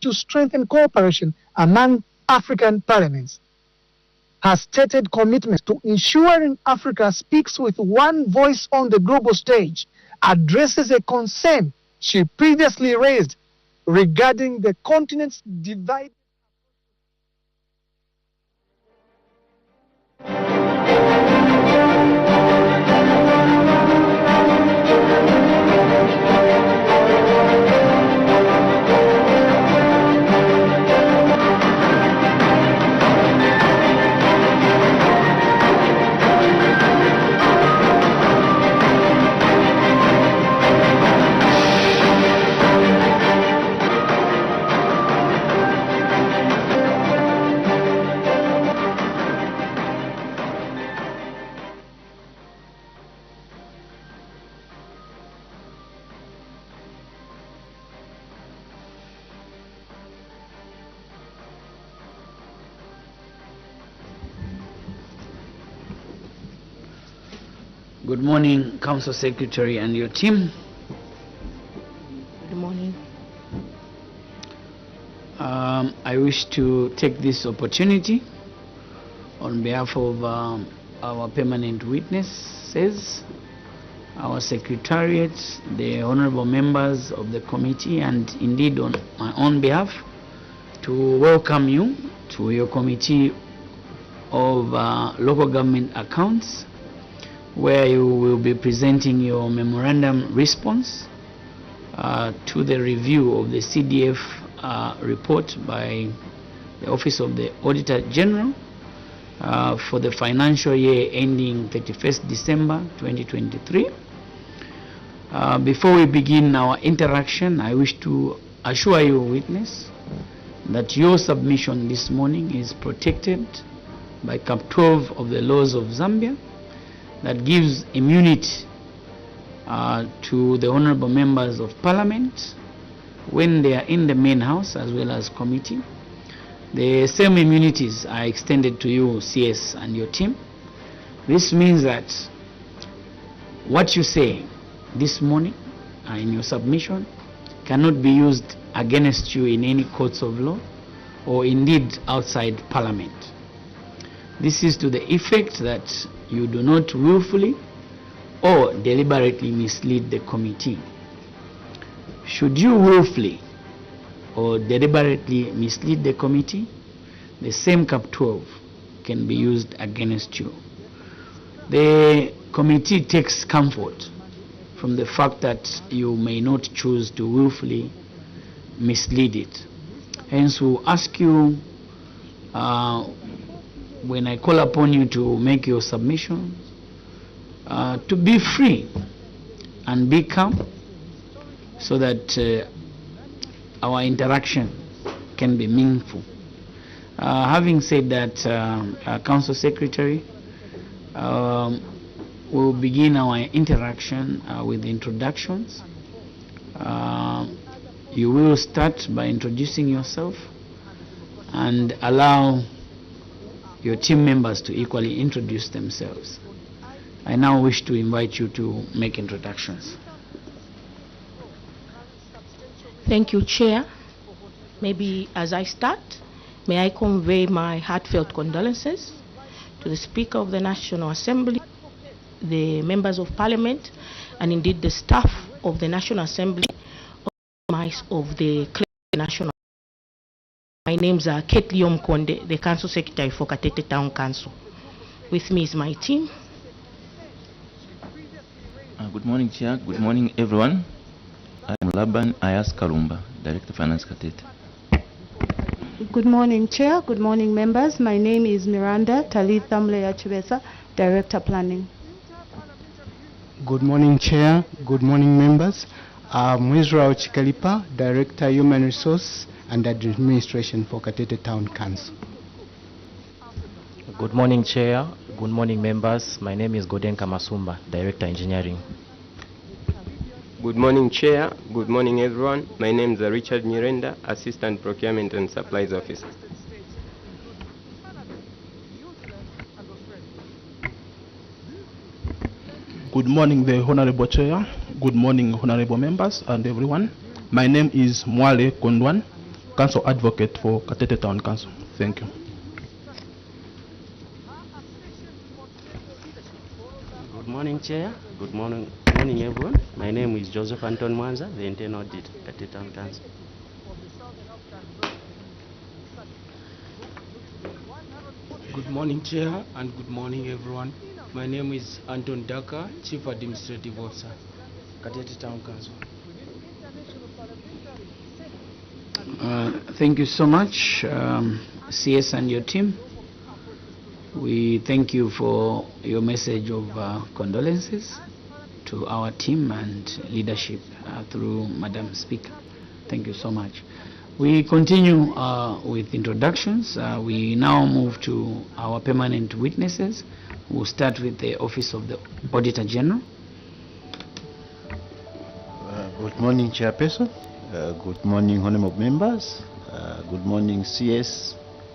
to strengthen cooperation among African parliaments, has stated commitment to ensuring Africa speaks with one voice on the global stage, addresses a concern she previously raised regarding the continent's divide. Good morning, Council Secretary and your team. Good morning. I wish to take this opportunity on behalf of our permanent witnesses, our secretariat, the honorable members of the committee, and indeed on my own behalf, to welcome you to your committee of local government accounts, where you will be presenting your memorandum response to the review of the CDF report by the Office of the Auditor General for the financial year ending 31st December 2023. Before we begin our interaction, I wish to assure you, witness, that your submission this morning is protected by Cap 12 of the laws of Zambia, that gives immunity to the honorable members of parliament when they are in the main house as well as committee. The same immunities are extended to you, CS, and your team. This means that what you say this morning in your submission cannot be used against you in any courts of law or indeed outside parliament. This is to the effect that you do not willfully or deliberately mislead the committee. Should you willfully or deliberately mislead the committee, the same Cap 12 can be used against you. The committee takes comfort from the fact that you may not choose to willfully mislead it. Hence, we'll ask you, when I call upon you to make your submission, to be free and be calm, so that our interaction can be meaningful. Having said that, Council Secretary, we'll begin our interaction with introductions. You will start by introducing yourself and allow your team members to equally introduce themselves. I now wish to invite you to make introductions. Thank you, Chair. Maybe as I start, may I convey my heartfelt condolences to the Speaker of the National Assembly, the members of Parliament, and indeed the staff of the National Assembly of the National. My names are Kate Konde, the Council Secretary for KATETE Town Council. With me is my team. Good morning, Chair. Good morning, everyone. I am Laban Ayas Kalumba, Director of Finance KATETE. Good morning, Chair. Good morning, members. My name is Miranda Talitha Mleya Chibesa, Director Planning. Good morning, Chair. Good morning, members. I'm Israel Chikalipa, Director Human Resource and Administration for KATETE Town Council. Good morning, Chair. Good morning, members. My name is Godenka Masumba, Director Engineering. Good morning, Chair. Good morning, everyone. My name is Richard Miranda, Assistant Procurement and Supplies Officer. Good morning, the Honorable Chair. Good morning, Honorable members and everyone. My name is Mwale Kondwan, Council Advocate for KATETE Town Council. Thank you. Good morning, Chair. Good morning, everyone. My name is Joseph Anton Mwanza, the Internal Audit at the Town Council. Good morning, Chair, and good morning, everyone. My name is Anton Daka, Chief Administrative Officer, KATETE Town Council. Thank you so much, CS and your team. We thank you for your message of condolences to our team and leadership through Madam Speaker. Thank you so much. We continue with introductions. We now move to our permanent witnesses. We'll start with the Office of the Auditor General. Good morning, Chairperson. Good morning, honorable members. Good morning, CS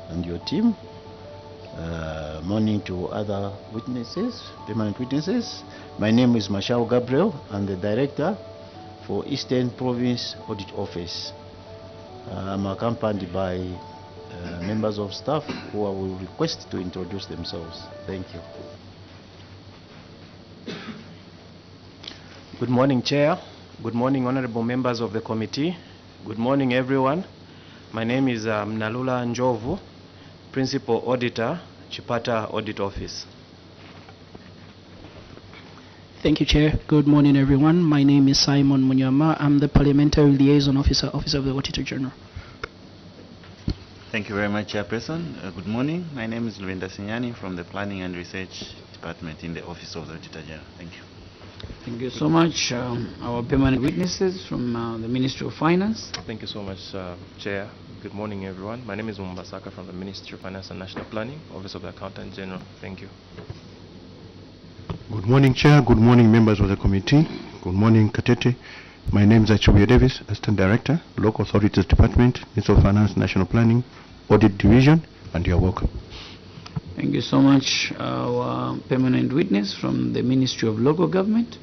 and your team. Morning to other witnesses, permanent witnesses. My name is Mashao Gabriel. I'm the Director for Eastern Province Audit Office. I'm accompanied by members of staff who I will request to introduce themselves. Thank you. Good morning, Chair. Good morning, honorable members of the committee. Good morning, everyone. My name is Mnalula Njovu, Principal Auditor, Chipata Audit Office. Thank you, Chair. Good morning, everyone. My name is Simon Munyama. I'm the Parliamentary Liaison Officer, Office of the Auditor General. Thank you very much, Chairperson. Good morning. My name is Luenda Sinyani from the Planning and Research Department in the Office of the Auditor General. Thank you. Thank you so much. Our permanent witnesses from the Ministry of Finance. Thank you so much, Chair. Good morning, everyone. My name is Mumbasaka from the Ministry of Finance and National Planning, Office of the Accountant General. Thank you. Good morning, Chair. Good morning, members of the committee. Good morning, KATETE. My name is Achubia Davis, Assistant Director, Local Authorities Department, Ministry of Finance, National Planning, Audit Division, and you're welcome. Thank you so much. Our permanent witness from the Ministry of Local Government.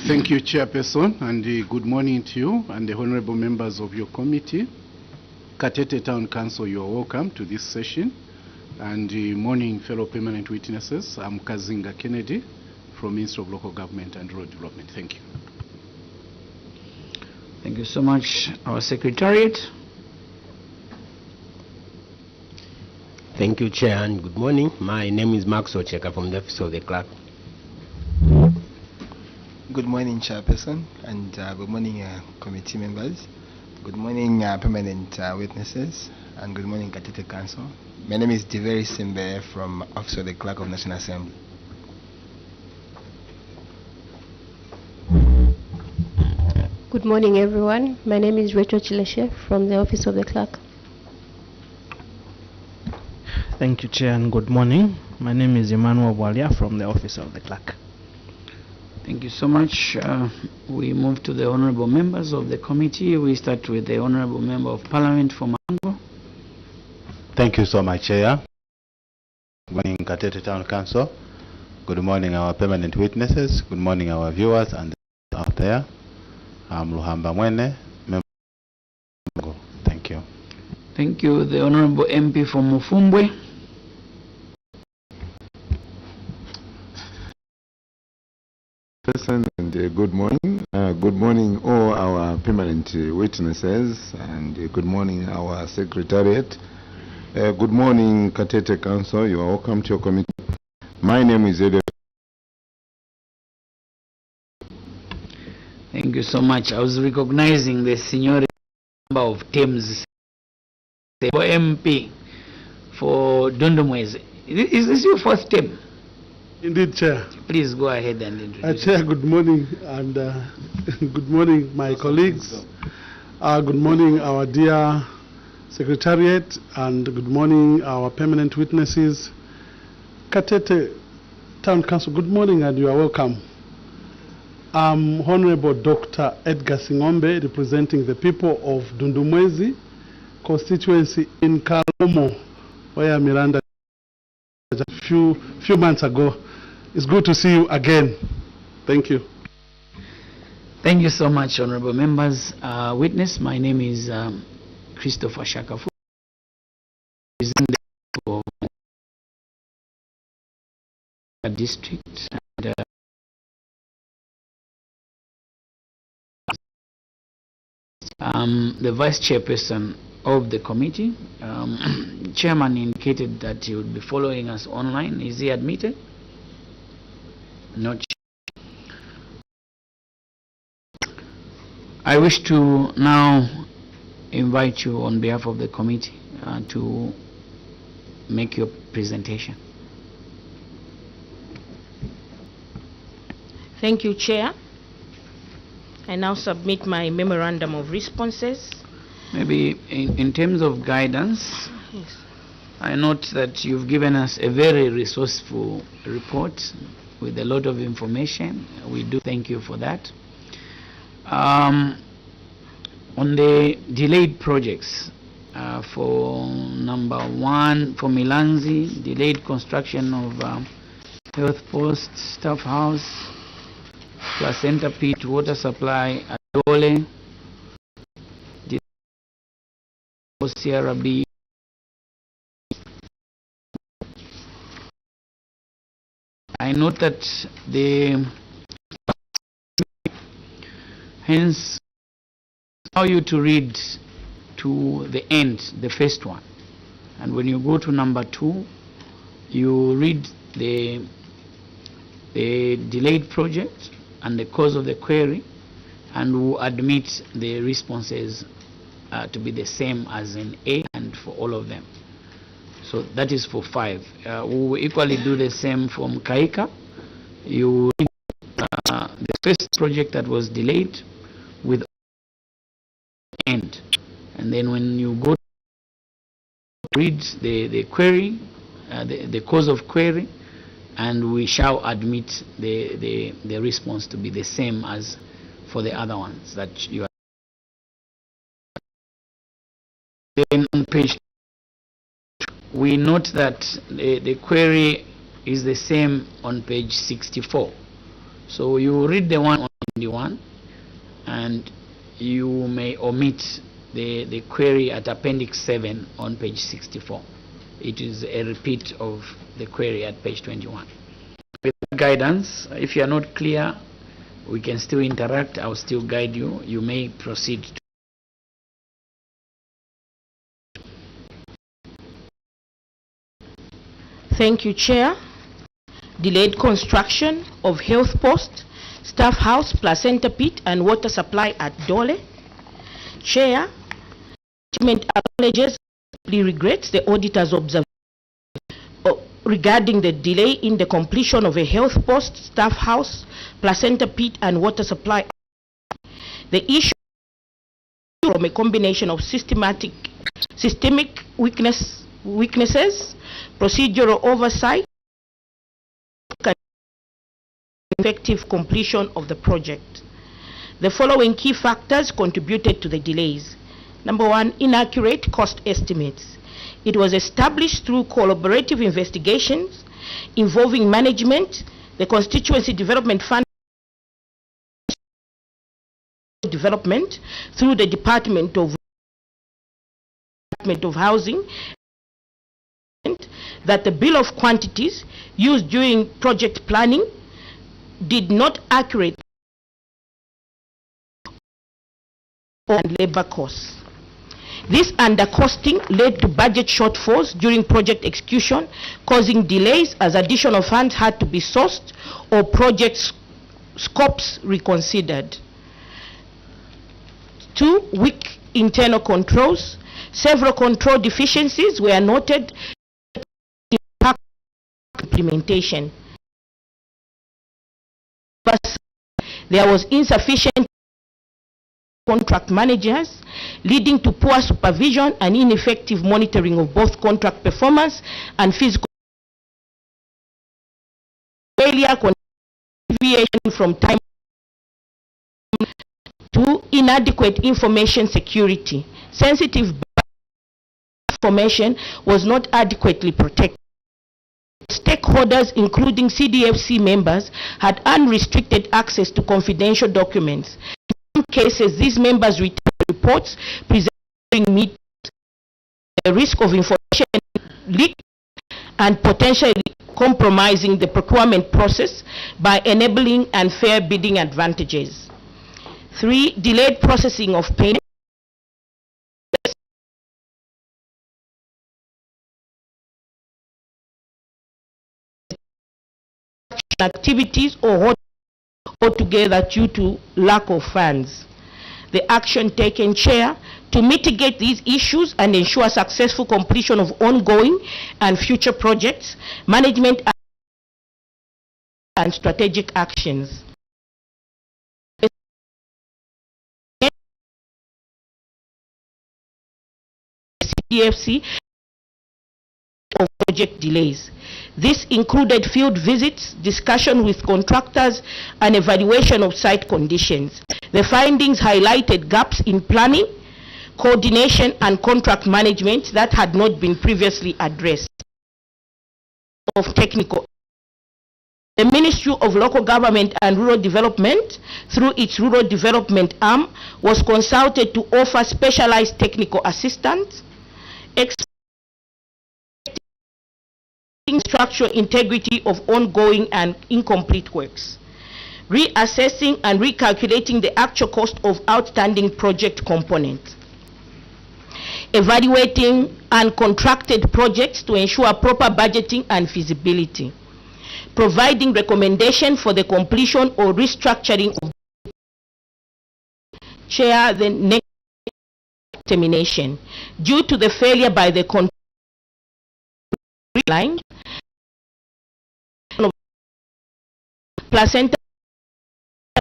Thank you, Chairperson, and good morning to you and the honorable members of your committee. KATETE Town Council, you are welcome to this session. And morning, fellow permanent witnesses. I'm Kazinga Kennedy from Ministry of Local Government and Rural Development. Thank you. Thank you so much. Our Secretariat. Thank you, Chair, and good morning. My name is Max Ocheka from the Office of the Clerk. Good morning, Chairperson, and good morning, committee members. Good morning, permanent witnesses, and good morning, KATETE Council. My name is Diveri Simbe from Office of the Clerk of National Assembly. Good morning, everyone. My name is Rachel Chileshe from the Office of the Clerk. Thank you, Chair, and good morning. My name is Emmanuel Walia from the Office of the Clerk. Thank you so much. We move to the honorable members of the committee. We start with the honorable member of Parliament for Mango. Thank you so much, Chair. Good morning, KATETE Town Council. Good morning, our permanent witnesses. Good morning, our viewers and out there. I'm Luhamba Mwene, member of Mango. Thank you. Thank you. The honorable MP for Mufumbwe. And good morning. Good morning, all our permanent witnesses, and good morning, our secretariat. Good morning, KATETE Council. You are welcome to your committee. My name is Edo. Thank you so much. I was recognizing the senior member of Thames, the MP for Dundumwezi. Is this your first term? Indeed, Chair. Please go ahead and introduce. Chair, good morning, and good morning, my colleagues. Good morning, our dear Secretariat, and good morning, our permanent witnesses. KATETE Town Council, good morning, and you are welcome. I'm Honorable Dr. Edgar Singombe, representing the people of Dundumwezi constituency in Kalomo, where Miranda a few months ago. It's good to see you again. Thank you. Thank you so much, honorable members. Witness, my name is Christopher Shakafu, representing of district, and the vice chairperson of the committee. Chairman indicated that he would be following us online. Is he admitted? Not. I wish to now invite you on behalf of the committee to make your presentation. Thank you, Chair. I now submit my memorandum of responses. Maybe in terms of guidance, Yes. I note that you've given us a very resourceful report with a lot of information. We do thank you for that. On the delayed projects, for number 1, for Milanzi, delayed construction of health post, staff house, placenta pit, water supply at Dole, CRB. I note that hence allow you to read to the end, the first one, and when you go to number 2, you read the delayed project and the cause of the query, and will admit the responses to be the same as in A and for all of them. So that is for 5. We will equally do the same from Kaika. You read the first project that was delayed with end, and then when you go to read the query, the cause of query, and we shall admit the response to be the same as for the other ones that you are. Then on page 2, we note that the query is the same on page 64. So you read the one on 21, and you may omit the query at appendix 7 on page 64. It is a repeat of the query at page 21. With guidance, if you are not clear, we can still interact. I'll still guide you. You may proceed. Thank you, Chair. Delayed construction of health post, staff house, placenta pit, and water supply at Dole. Chair, management acknowledges and regrets the auditor's observation regarding the delay in the completion of a health post, staff house, placenta pit, and water supply. The issue from a combination of systemic weaknesses, procedural oversight, and effective completion of the project. The following key factors contributed to the delays. Number 1, inaccurate cost estimates. It was established through collaborative investigations involving management, the Constituency Development Fund Development through the Department of Housing, that the bill of quantities used during project planning did not accurately and labor costs. This undercosting led to budget shortfalls during project execution, causing delays as additional funds had to be sourced or project scopes reconsidered. 2, weak internal controls. Several control deficiencies were noted in implementation. There was insufficient contract managers, leading to poor supervision and ineffective monitoring of both contract performance and physical failure, deviation from time to inadequate information security. Sensitive information was not adequately protected. Stakeholders, including CDFC members, had unrestricted access to confidential documents. In some cases, these members returned reports presented during meetings the risk of information leak and potentially compromising the procurement process by enabling unfair bidding advantages. 3, delayed processing of payment. Activities or altogether due to lack of funds. The action taken, Chair, to mitigate these issues and ensure successful completion of ongoing and future projects, management and strategic actions. CDFC of project delays. This included field visits, discussion with contractors, and evaluation of site conditions. The findings highlighted gaps in planning, coordination, and contract management that had not been previously addressed. Of technical. The Ministry of Local Government and Rural Development, through its Rural Development arm, was consulted to offer specialized technical assistance, structural integrity of ongoing and incomplete works, reassessing and recalculating the actual cost of outstanding project components, evaluating uncontracted projects to ensure proper budgeting and feasibility, providing recommendation for the completion or restructuring of Chair, the next termination due to the failure by the line placenta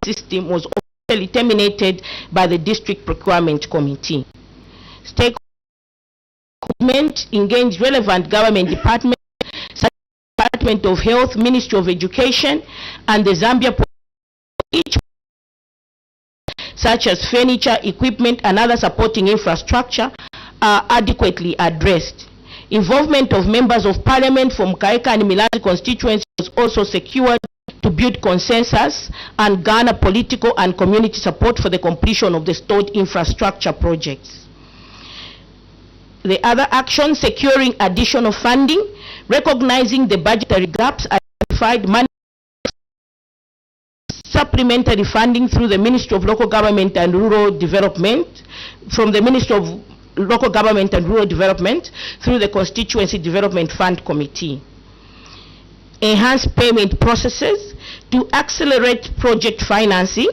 system was officially terminated by the District Procurement Committee. Stakeholders engaged relevant government departments such as Department of Health, Ministry of Education, and the Zambia each such as furniture, equipment, and other supporting infrastructure are adequately addressed. Involvement of members of parliament from Kaeka and Milanzi constituency was also secured to build consensus and garner political and community support for the completion of the stalled infrastructure projects. The other action, securing additional funding, recognizing the budgetary gaps identified, supplementary funding through the Ministry of Local Government and Rural Development, from the Ministry of Local Government and Rural Development through the Constituency Development Fund Committee. Enhance payment processes to accelerate project financing,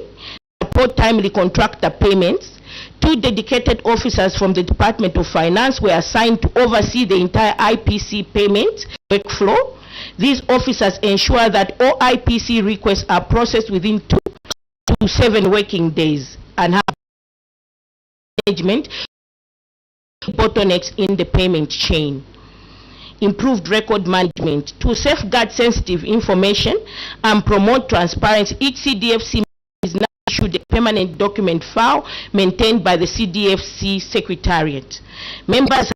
support timely contractor payments. 2 dedicated officers from the Department of Finance were assigned to oversee the entire IPC payment workflow. These officers ensure that all IPC requests are processed within 2 to 7 working days and have management bottlenecks in the payment chain. Improved record management to safeguard sensitive information and promote transparency. Each CDFC is now issued a permanent document file maintained by the CDFC Secretariat. Members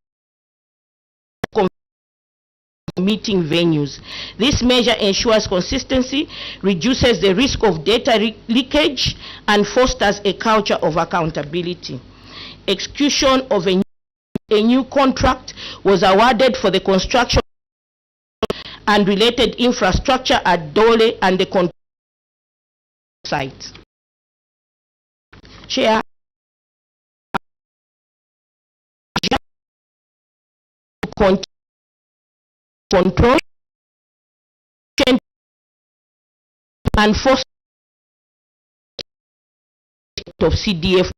meeting venues. This measure ensures consistency, reduces the risk of data leakage, and fosters a culture of accountability. Execution of a new contract was awarded for the construction and related infrastructure at Dole and the site. Chair, control and force of CDF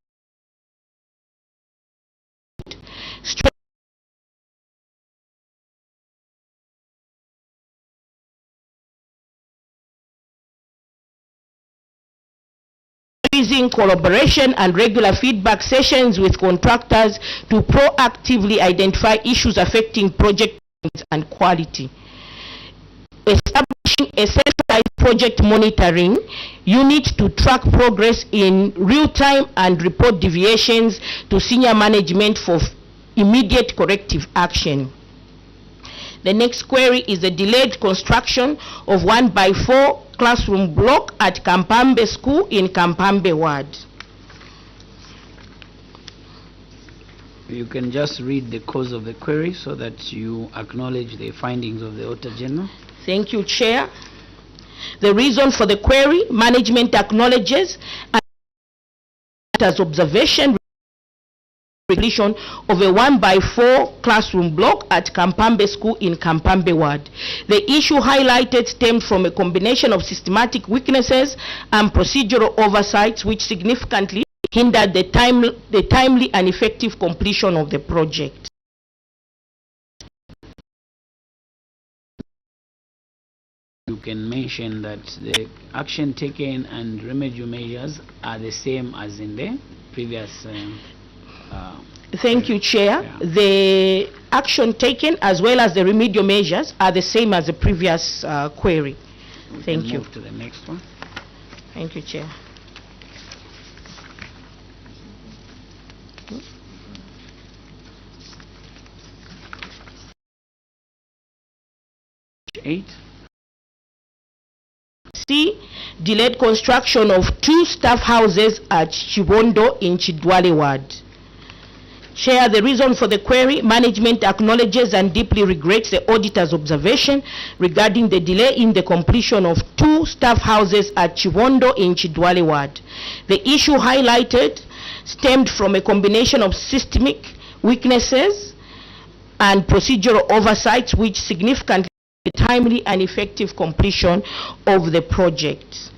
increasing collaboration and regular feedback sessions with contractors to proactively identify issues affecting project and quality. Establishing a centralized project monitoring unit to track progress in real time and report deviations to senior management for immediate corrective action. The next query is the delayed construction of 1x4 classroom block at Kampambe School in Kampambe Ward. You can just read the cause of the query so that you acknowledge the findings of the Auditor General. Thank you, Chair. The reason for the query, management acknowledges as observation completion of a 1x4 classroom block at Kampambe School in Kampambe Ward. The issue highlighted stemmed from a combination of systematic weaknesses and procedural oversights which significantly hindered the timely and effective completion of the project. You can mention that the action taken and remedial measures are the same as in the previous Thank you, Chair. Yeah. The action taken as well as the remedial measures are the same as the previous query. Thank you. Move to the next one. Thank you, Chair. Eight. C. Delayed construction of 2 staff houses at Chibondo in Chidwale Ward. Chair, the reason for the query, management acknowledges and deeply regrets the auditor's observation regarding the delay in the completion of 2 staff houses at Chibondo in Chidwale Ward. The issue highlighted stemmed from a combination of systemic weaknesses and procedural oversights which significantly the timely and effective completion of the project.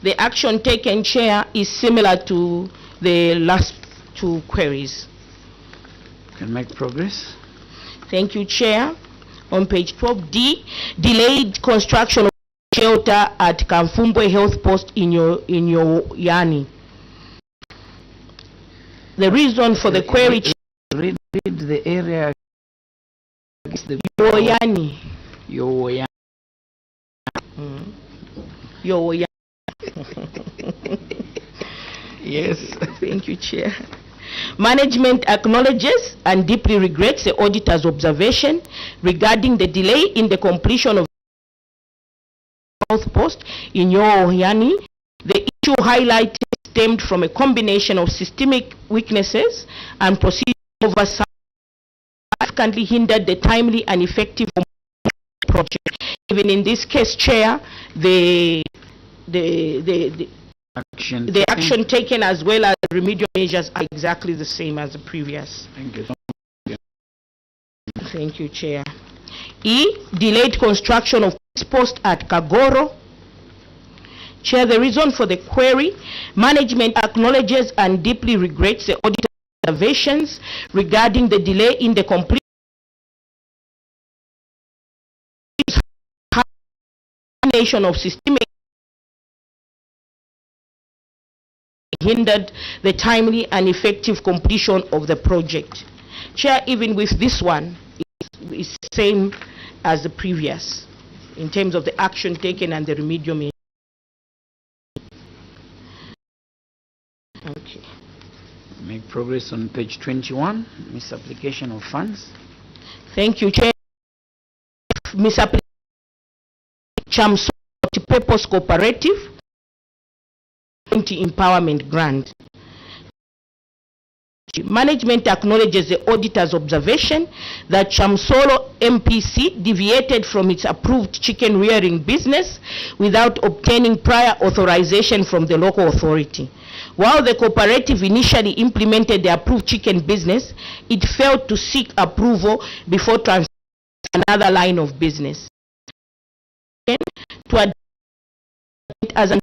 The action taken, Chair, is similar to the last 2 queries. Can make progress. Thank you, Chair. On page 12D, delayed construction of shelter at Kamfumbwe Health Post in Yoyani. The reason for the query, read the area. Yoyani. Yoyani. Yoyani. Yes. Thank you, Chair. Management acknowledges and deeply regrets the auditor's observation regarding the delay in the completion of Health Post in Yoyani. The issue highlighted stemmed from a combination of systemic weaknesses and procedural oversight significantly hindered the timely and effective project. Even in this case, Chair, the action taken as well as remedial measures are exactly the same as the previous. Thank you. Thank you, Chair. E. Delayed construction of post at Kagoro. Chair, the reason for the query, management acknowledges and deeply regrets the auditor's observations regarding the delay in the completion of systemic hindered the timely and effective completion of the project. Chair, even with this one, it's the same as the previous in terms of the action taken and the remedial measures. Okay. Make progress on page 21, misapplication of funds. Thank you, Chair. Misapplication Chamso Multipurpose Cooperative Empowerment Grant. Management acknowledges the auditor's observation that Chamsolo MPC deviated from its approved chicken rearing business without obtaining prior authorization from the local authority. While the cooperative initially implemented the approved chicken business, it failed to seek approval before transferring another line of business. To adopt as an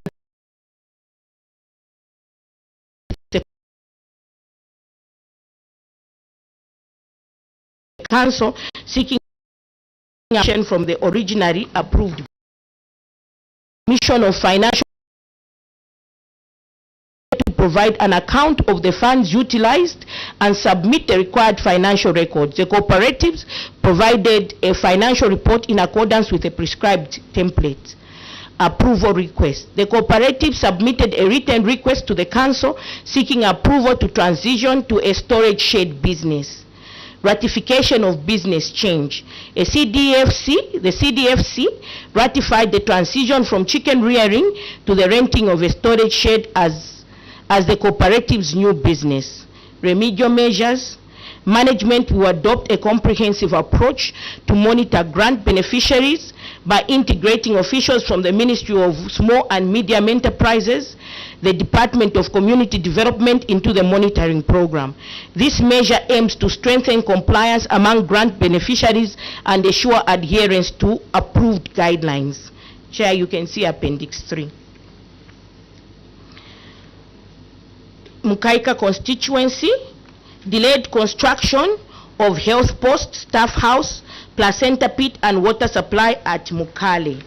Council seeking action from the originally approved mission of financial to provide an account of the funds utilized and submit the required financial records. The cooperatives provided a financial report in accordance with a prescribed template. Approval request. The cooperative submitted a written request to the council seeking approval to transition to a storage shed business. Ratification of business change. The CDFC ratified the transition from chicken rearing to the renting of a storage shed as as the cooperative's new business. Remedial measures. Management will adopt a comprehensive approach to monitor grant beneficiaries by integrating officials from the Ministry of Small and Medium Enterprises, the Department of Community Development into the monitoring program. This measure aims to strengthen compliance among grant beneficiaries and ensure adherence to approved guidelines. Chair, you can see Appendix 3. Mukaika constituency, delayed construction of health post, staff house, placenta pit and water supply at Mukale.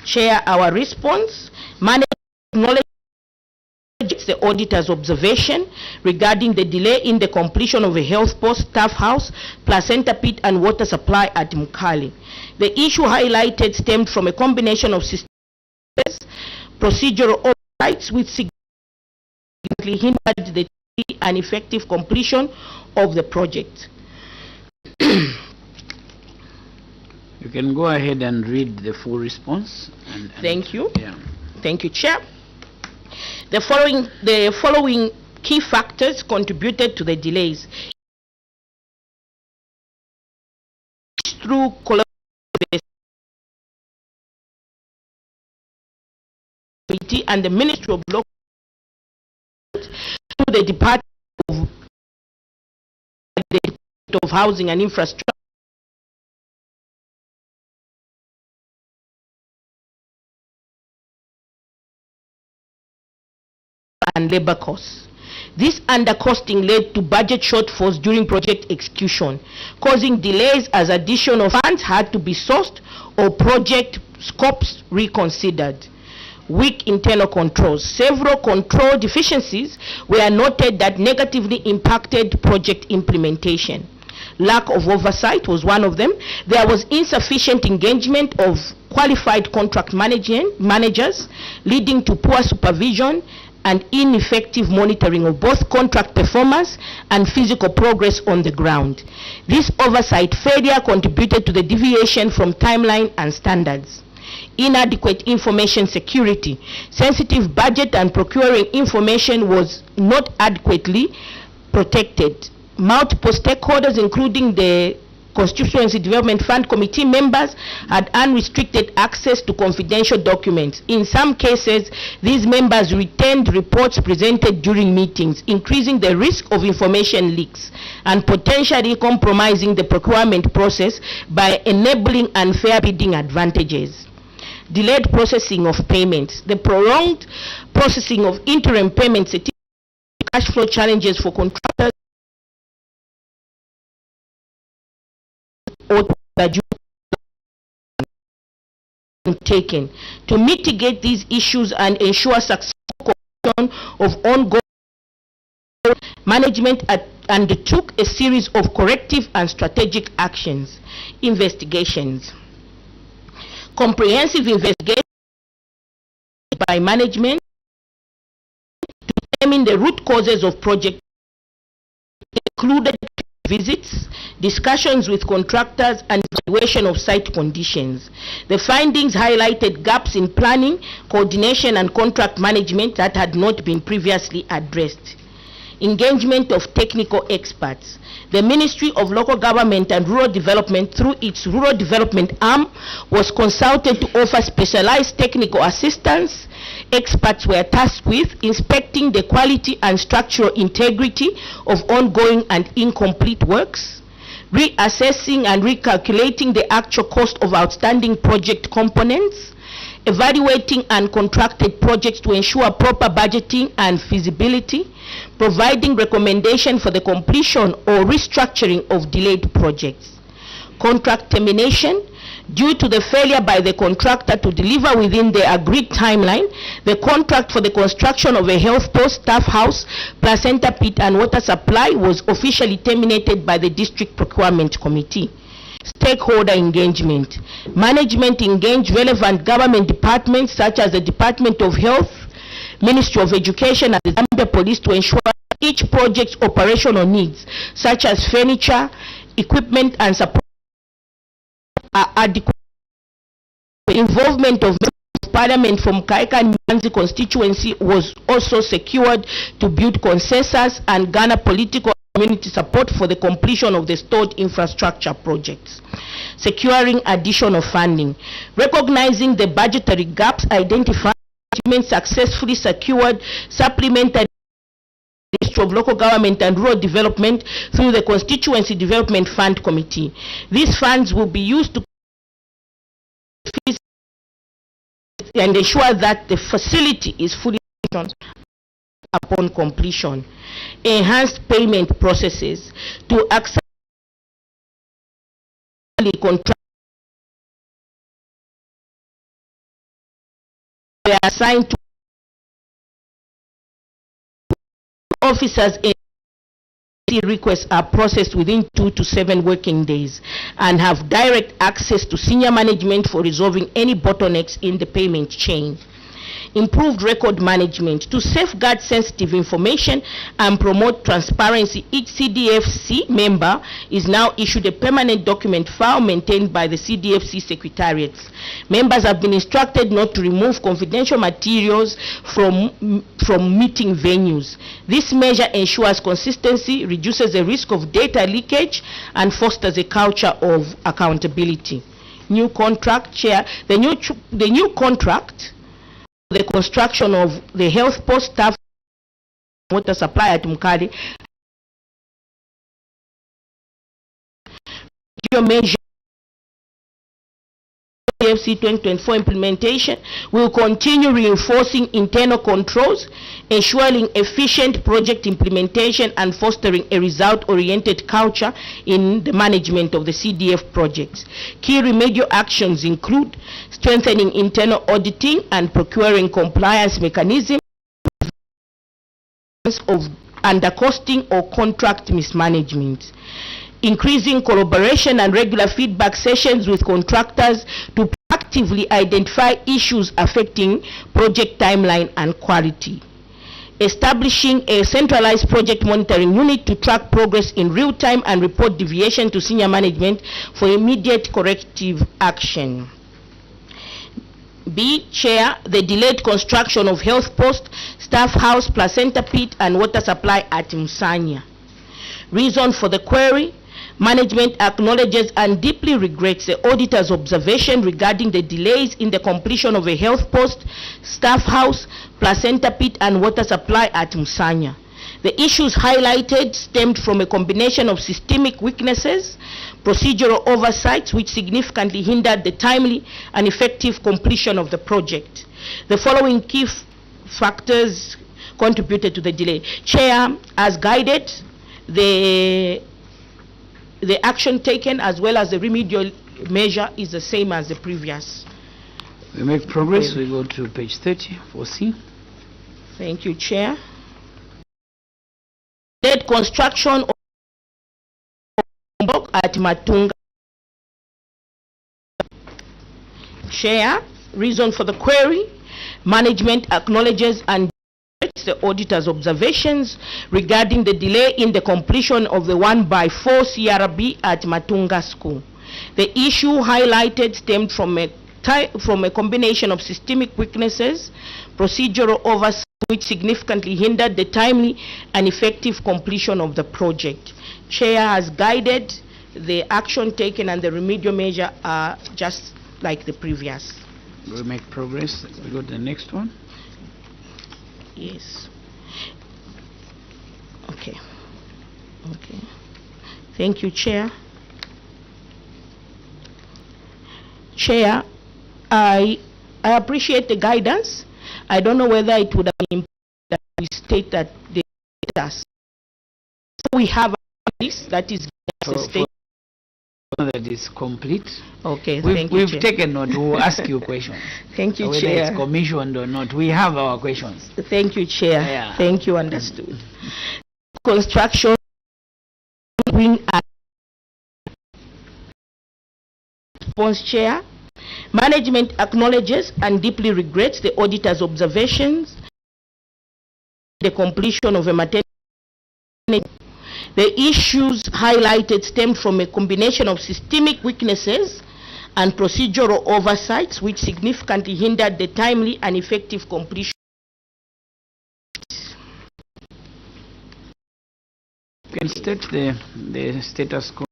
Chair, our response, management acknowledges the auditor's observation regarding the delay in the completion of a health post, staff house, placenta pit and water supply at Mukale. The issue highlighted stemmed from a combination of systems, procedural oversights which significantly hindered the and effective completion of the project. You can go ahead and read the full response. Thank you. Yeah. Thank you, Chair. The following key factors contributed to the delays. Through collaboration and the Ministry of Local to the Department of Housing and Infrastructure and labor costs. This undercosting led to budget shortfalls during project execution, causing delays as additional funds had to be sourced or project scopes reconsidered. Weak internal controls. Several control deficiencies were noted that negatively impacted project implementation. Lack of oversight was one of them. There was insufficient engagement of qualified contract managers, leading to poor supervision and ineffective monitoring of both contract performance and physical progress on the ground. This oversight failure contributed to the deviation from timeline and standards. Inadequate information security. Sensitive budget and procuring information was not adequately protected. Multiple stakeholders, including the Constituency Development Fund Committee members, had unrestricted access to confidential documents. In some cases, these members retained reports presented during meetings, increasing the risk of information leaks and potentially compromising the procurement process by enabling unfair bidding advantages. Delayed processing of payments. The prolonged processing of interim payments, cash flow challenges for contractors or the taken. To mitigate these issues and ensure successful completion of ongoing management undertook a series of corrective and strategic actions. Investigations. Comprehensive investigation by management to determine the root causes of project included visits, discussions with contractors and evaluation of site conditions. The findings highlighted gaps in planning, coordination and contract management that had not been previously addressed. Engagement of technical experts. The Ministry of Local Government and Rural Development, through its Rural Development arm, was consulted to offer specialized technical assistance. Experts were tasked with inspecting the quality and structural integrity of ongoing and incomplete works, reassessing and recalculating the actual cost of outstanding project components, evaluating uncontracted projects to ensure proper budgeting and feasibility, providing recommendation for the completion or restructuring of delayed projects. Contract termination. Due to the failure by the contractor to deliver within the agreed timeline, the contract for the construction of a health post, staff house, placenta pit and water supply was officially terminated by the District Procurement Committee. Stakeholder engagement. Management engaged relevant government departments such as the Department of Health, Ministry of Education and the Zambia Police to ensure each project's operational needs such as furniture, equipment and support are adequate. Involvement of Parliament from Kaika and Mwanzi constituency was also secured to build consensus and garner political community support for the completion of the stored infrastructure projects. Securing additional funding. Recognizing the budgetary gaps identified, successfully secured supplementary Ministry of Local Government and Rural Development through the Constituency Development Fund Committee. These funds will be used to and ensure that the facility is fully functional upon completion. Enhanced payment processes to accept contract were assigned to officers. Requests are processed within 2 to 7 working days and have direct access to senior management for resolving any bottlenecks in the payment chain. Improved record management to safeguard sensitive information and promote transparency. Each CDFC member is now issued a permanent document file maintained by the CDFC secretariats. Members have been instructed not to remove confidential materials from meeting venues. This measure ensures consistency, reduces the risk of data leakage, and fosters a culture of accountability. New contract, Chair. The new contract, the construction of the health post staff water supply at Mkali, your measure CFC 2024 implementation will continue reinforcing internal controls, ensuring efficient project implementation and fostering a result-oriented culture in the management of the CDF projects. Key remedial actions include strengthening internal auditing and procuring compliance mechanisms of undercosting or contract mismanagement. Increasing collaboration and regular feedback sessions with contractors to proactively identify issues affecting project timeline and quality. Establishing a centralized project monitoring unit to track progress in real time and report deviation to senior management for immediate corrective action. B, Chair, the delayed construction of health post, staff house, placenta pit, and water supply at Musanya. Reason for the query: management acknowledges and deeply regrets the auditor's observation regarding the delays in the completion of a health post, staff house, placenta pit, and water supply at Musanya. The issues highlighted stemmed from a combination of systemic weaknesses, procedural oversights which significantly hindered the timely and effective completion of the project. The following key factors contributed to the delay. Chair, as guided, the action taken as well as the remedial measure is the same as the previous. We make progress. We go to page 30 for C. Thank you, Chair. Dead construction at Matunga. Chair, reason for the query: management acknowledges and the auditor's observations regarding the delay in the completion of the 1x4 CRB at Matunga School. The issue highlighted stemmed from a combination of systemic weaknesses, procedural oversight which significantly hindered the timely and effective completion of the project. Chair has guided, the action taken and the remedial measure are just like the previous. We make progress. We go to the next one. Yes. Okay. Okay. Thank you, Chair. Chair, I appreciate the guidance. I don't know whether it would have been that we state that the status. We have a list that is state. That is complete. Okay, thank you, We've Chair. taken note. We'll ask you questions. Thank you, whether Chair. it's commissioned or not, we have our questions. Thank you, Chair. Yeah. Thank you, understood. Construction wing at response, Chair. Management acknowledges and deeply regrets the auditor's observations the completion of a maternity. The issues highlighted stemmed from a combination of systemic weaknesses and procedural oversights which significantly hindered the timely and effective completion. You can state the status quo,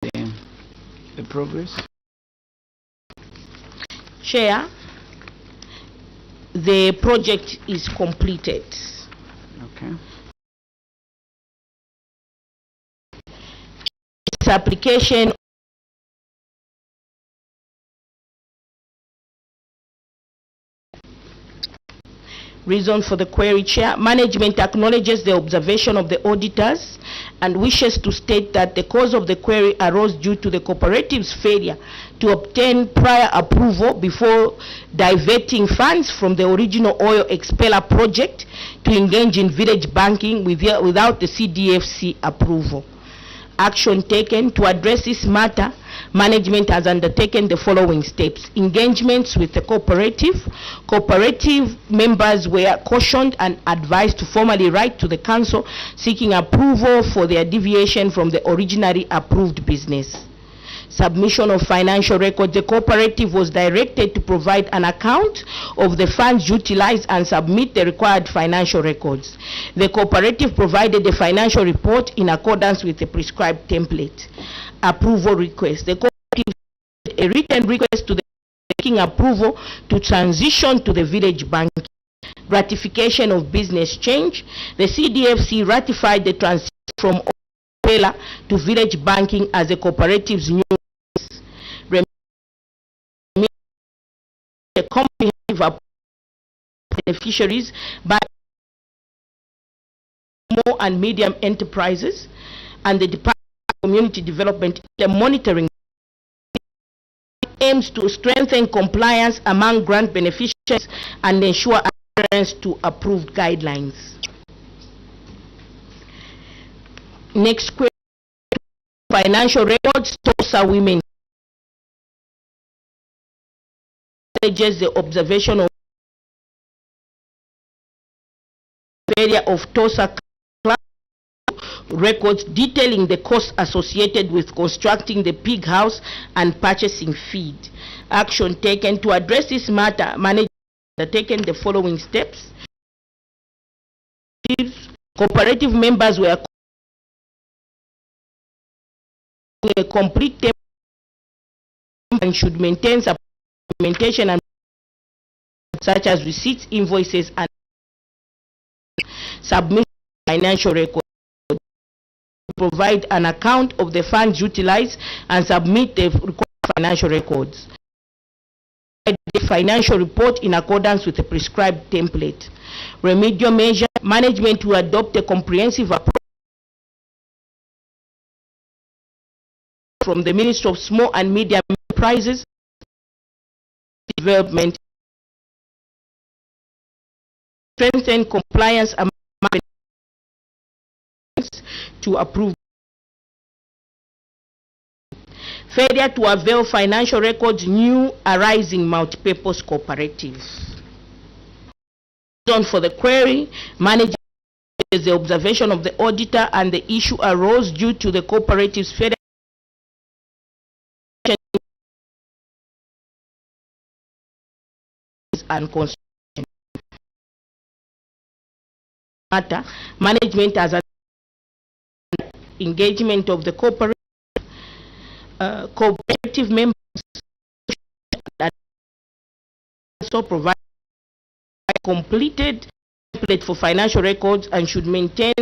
the progress. Chair, the project is completed. Okay. Its application reason for the query, Chair. Management acknowledges the observation of the auditors and wishes to state that the cause of the query arose due to the cooperative's failure to obtain prior approval before diverting funds from the original oil expeller project to engage in village banking without the CDFC approval. Action taken to address this matter. Management has undertaken the following steps: engagements with the cooperative. Cooperative members were cautioned and advised to formally write to the council seeking approval for their deviation from the originally approved business. Submission of financial records. The cooperative was directed to provide an account of the funds utilized and submit the required financial records. The cooperative provided the financial report in accordance with the prescribed template. Approval request. The cooperative sent a written request to the seeking approval to transition to the village bank. Ratification of business change. The CDFC ratified the transition from Opela to village banking as the cooperative's new a comprehensive beneficiaries by small and medium enterprises and the Department of Community Development. The monitoring aims to strengthen compliance among grant beneficiaries and ensure adherence to approved guidelines. Next question: financial records. TOSA women acknowledges the observation of failure of TOSA records detailing the costs associated with constructing the pig house and purchasing feed. Action taken to address this matter. Management has taken the following steps. Cooperative members were a complete and should maintain supplementation and such as receipts, invoices, and submission financial records. Provide an account of the funds utilized and submit the required financial records. The financial report in accordance with the prescribed template. Remedial measure. Management will adopt a comprehensive approach from the Ministry of Small and Medium Enterprises Development. Strengthen compliance among to approve. Failure to avail financial records. New arising multipurpose cooperatives. Reason for the query. Management is the observation of the auditor and the issue arose due to the cooperative's failure and construction matter. Management has an engagement of the cooperative members that also provide completed template for financial records and should maintain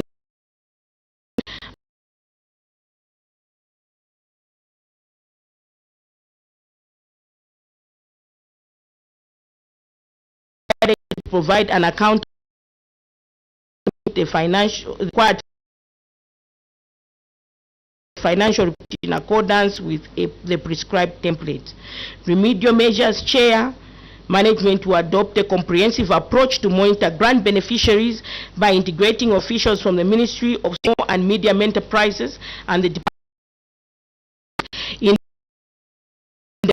provide an account the financial required financial report in accordance with the prescribed template. Remedial measures. Chair, management will adopt a comprehensive approach to monitor grant beneficiaries by integrating officials from the Ministry of Small and Medium Enterprises and the Department.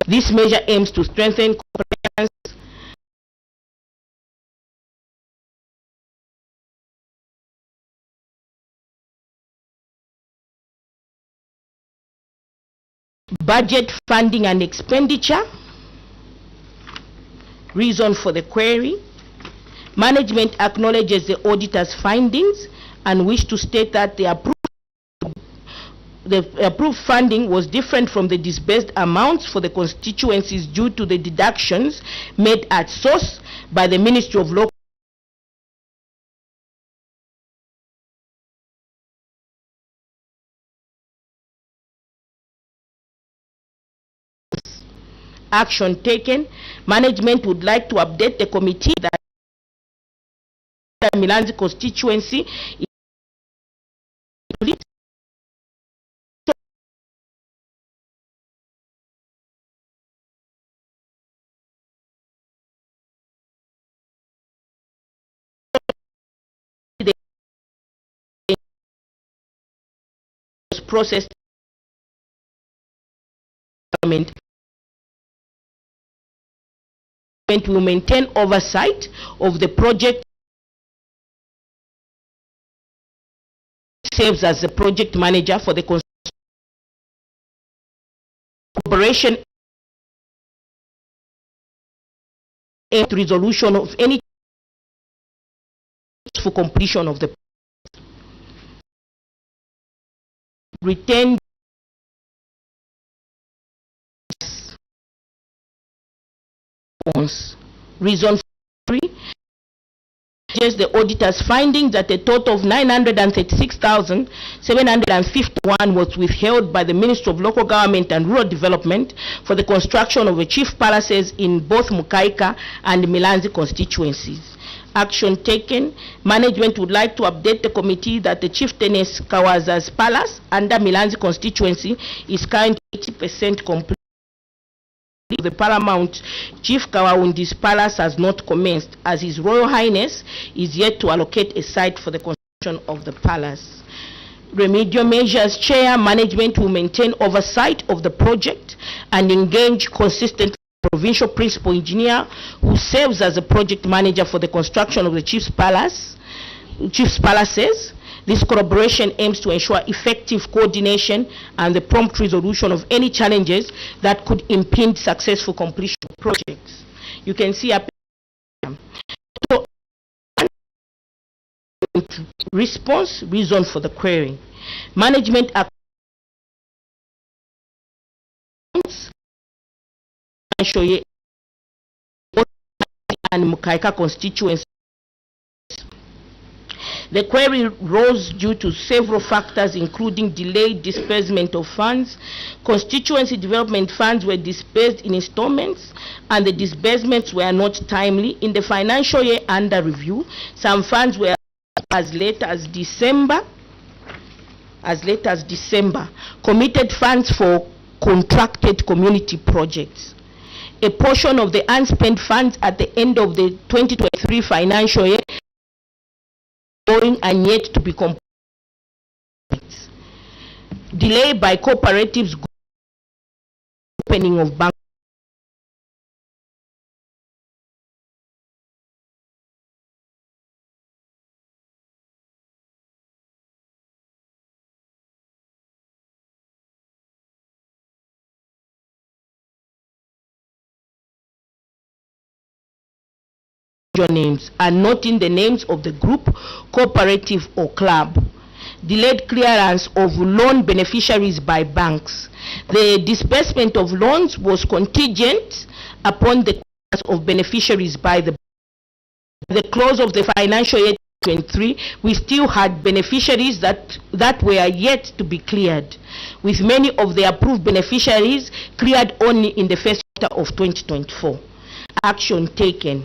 This measure aims to strengthen compliance Budget, funding and expenditure. Reason for the query. Management acknowledges the auditor's findings and wish to state that the approved funding was different from the disbursed amounts for the constituencies due to the deductions made at source by the Ministry of Local Action taken. Management would like to update the committee that the Milanzi constituency process will maintain oversight of the project, serves as the project manager for the operation and resolution of any for completion of the retain reason 3 just the auditor's findings that a total of 936,751 was withheld by the Ministry of Local Government and Rural Development for the construction of a chief palaces in both Mukaika and Milanzi constituencies. Action taken. Management would like to update the committee that the Chieftainess Kawaza's palace under Milanzi constituency is currently 80% complete. The Paramount Chief Kawawundi's palace has not commenced, as His Royal Highness is yet to allocate a site for the construction of the palace. Remedial measures. Chair, management will maintain oversight of the project and engage consistently with the provincial principal engineer who serves as the project manager for the construction of the Chief's palaces. This collaboration aims to ensure effective coordination and the prompt resolution of any challenges that could impede successful completion of projects. You can see a response, reason for the query. Management and Mukaika constituency. The query rose due to several factors, including delayed disbursement of funds. Constituency development funds were disbursed in installments, and the disbursements were not timely. In the financial year under review, some funds were as late as December. Committed funds for contracted community projects. A portion of the unspent funds at the end of the 2023 financial year going and yet to be completed. Delay by cooperatives opening of bank names and not in the names of the group, cooperative or club. Delayed clearance of loan beneficiaries by banks. The disbursement of loans was contingent upon the clearance of beneficiaries by the close of the financial year 2023. We still had beneficiaries that were yet to be cleared, with many of the approved beneficiaries cleared only in the first quarter of 2024. Action taken.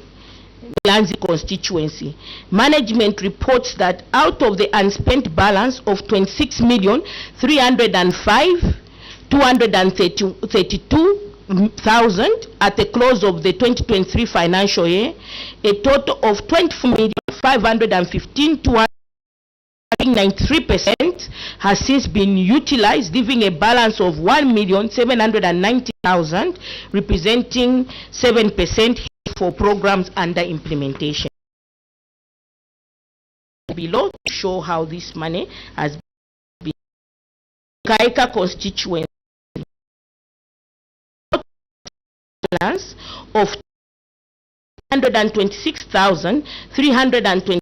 Milanzi constituency. Management reports that out of the unspent balance of 26,305,232,000 at the close of the 2023 financial year, a total of 24,515,293% has since been utilized, leaving a balance of 1,790,000, representing 7% for programs under implementation. Below to show how this money has been. Kaika constituency. balance of 126,320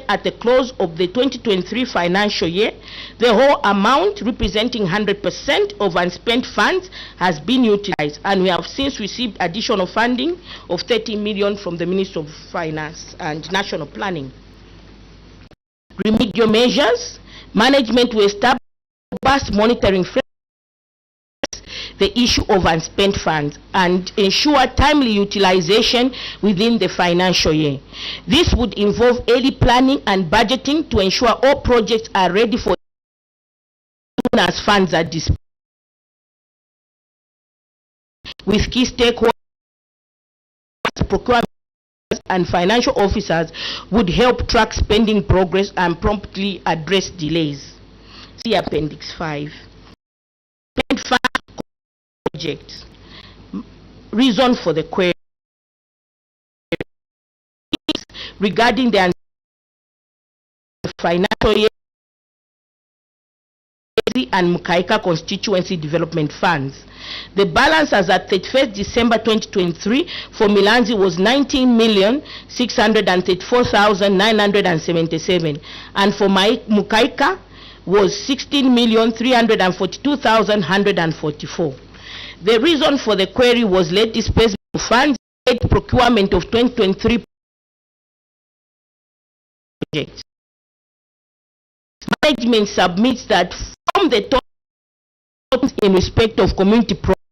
at the close of the 2023 financial year. The whole amount, representing 100% of unspent funds, has been utilized, and we have since received additional funding of 30 million from the Ministry of Finance and National Planning. Remedial measures. Management will establish a robust monitoring framework the issue of unspent funds and ensure timely utilization within the financial year. This would involve early planning and budgeting to ensure all projects are ready for soon as funds are dispersed. With key stakeholders, procurement and financial officers would help track spending progress and promptly address delays. See Appendix 5. Spent fund projects. Reason for the query regarding the financial year and Mukaika constituency development funds. The balance as at 31st December 2023 for Milanzi was 19,634,977, and for Mukaika was 16,342,144. The reason for the query was late disbursement of funds, late procurement of 2023 projects. Management submits that from the total in respect of community projects,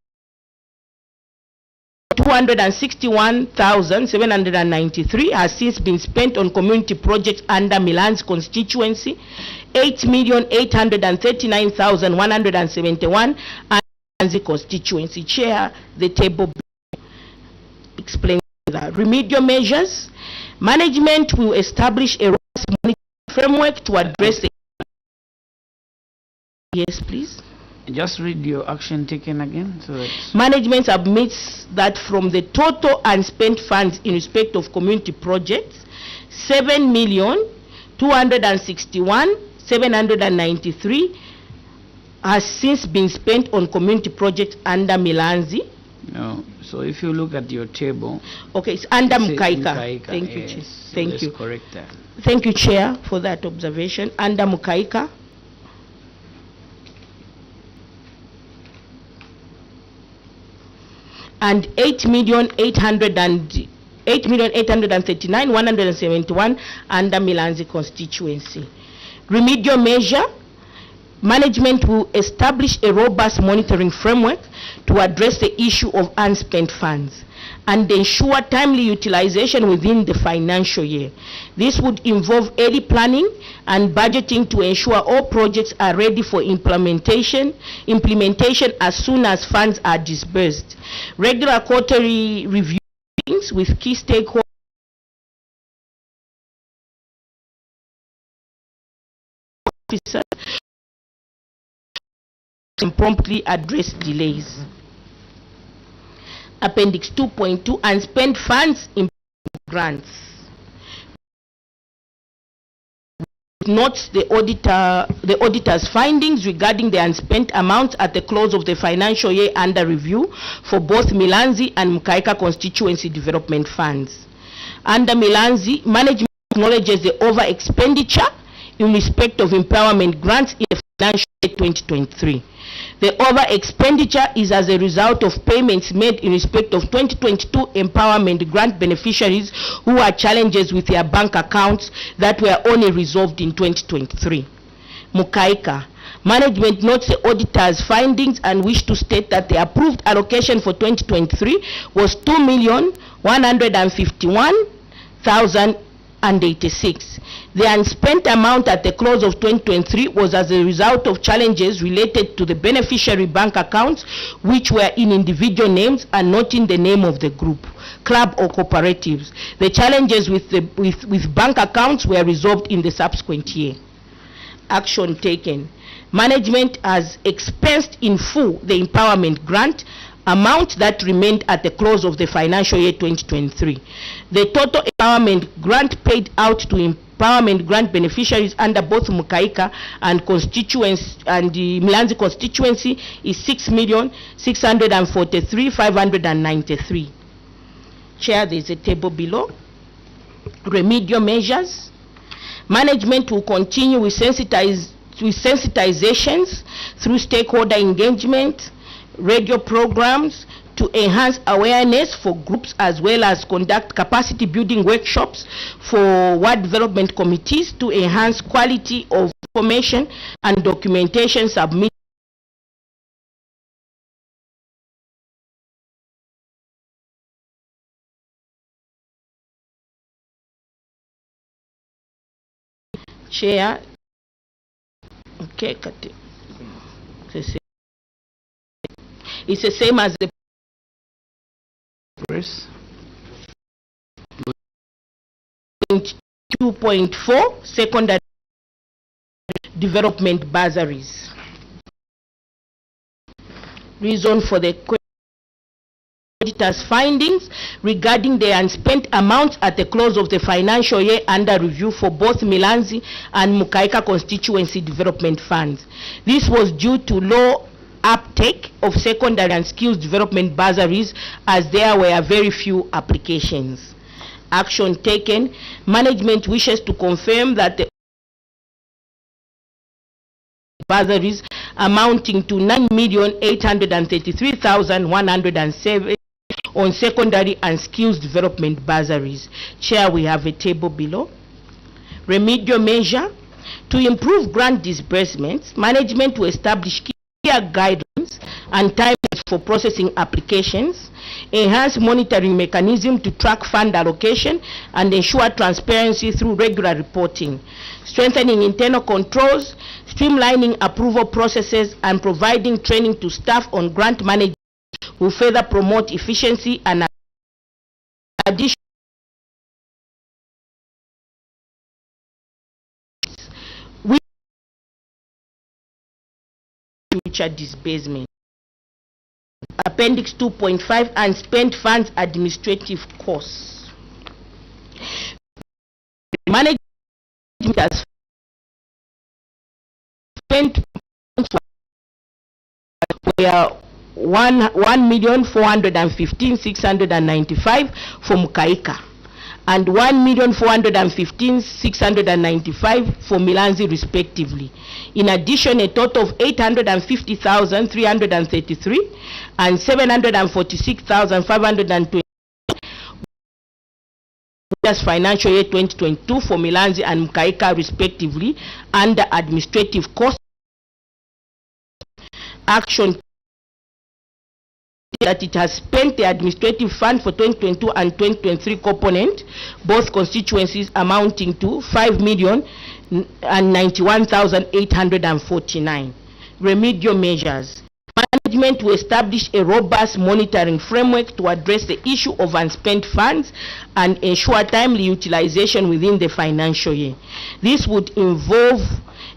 261,793 has since been spent on community projects under Milan's constituency, 8,839,171 and the constituency. Chair, the table explains that. Remedial measures. Management will establish a robust monitoring framework to address the... Yes, please. Just read your action taken again. So that management admits that from the total unspent funds in respect of community projects, 7,261,793 has since been spent on community projects under Milanzi. No. So if you look at your table, okay, it's under Mukaika. Thank you, Chair. Thank you. Correct that. Thank you, Chair, for that observation. Under Mukaika. And 8,839,171 under Milanzi constituency. Remedial measure. Management will establish a robust monitoring framework to address the issue of unspent funds and ensure timely utilization within the financial year. This would involve early planning and budgeting to ensure all projects are ready for implementation as soon as funds are disbursed. Regular quarterly review meetings with key stakeholders and promptly address delays. Appendix 2.2, unspent funds in grants. Notes the auditor's findings regarding the unspent amounts at the close of the financial year under review for both Milanzi and Mukaika constituency development funds. Under Milanzi, management acknowledges the over expenditure in respect of empowerment grants in the financial year 2023. The over expenditure is as a result of payments made in respect of 2022 empowerment grant beneficiaries who had challenges with their bank accounts that were only resolved in 2023. Mukaika. Management notes the auditor's findings and wish to state that the approved allocation for 2023 was 2,151,086. The unspent amount at the close of 2023 was as a result of challenges related to the beneficiary bank accounts, which were in individual names and not in the name of the group, club or cooperatives. The challenges with bank accounts were resolved in the subsequent year. Action taken. Management has expensed in full the empowerment grant amount that remained at the close of the financial year 2023. The total empowerment grant paid out to empowerment grant beneficiaries under both Mukaika and constituency and the Milanzi constituency is 6,643,593. Chair, there is a table below. Remedial measures. Management will continue with sensitizations through stakeholder engagement, radio programs to enhance awareness for groups, as well as conduct capacity building workshops for ward development committees to enhance quality of information and documentation submitted. Chair, okay, it's the same as the press. 2.4 secondary development bursaries. Reason for the auditor's findings regarding the unspent amounts at the close of the financial year under review for both Milanzi and Mukaika constituency development funds. This was due to low uptake of secondary and skills development bursaries, as there were very few applications. Action taken. Management wishes to confirm that the bursaries amounting to 9,833,107 on secondary and skills development bursaries. Chair, we have a table below. Remedial measure. To improve grant disbursements, management will establish clear guidelines and timelines for processing applications, enhance monitoring mechanism to track fund allocation, and ensure transparency through regular reporting, strengthening internal controls, streamlining approval processes, and providing training to staff on grant management will further promote efficiency and additional future disbursement. Appendix 2.5 unspent funds administrative costs. Management has spent were 1,415,695 for Mukaika and 1,415,695 for Milanzi respectively. In addition, a total of 850,333 and 746,520 financial year 2022 for Milanzi and Mukaika respectively under administrative costs. Action that it has spent the administrative fund for 2022 and 2023 component, both constituencies amounting to 5,091,849. Remedial measures. Management will establish a robust monitoring framework to address the issue of unspent funds and ensure timely utilization within the financial year. This would involve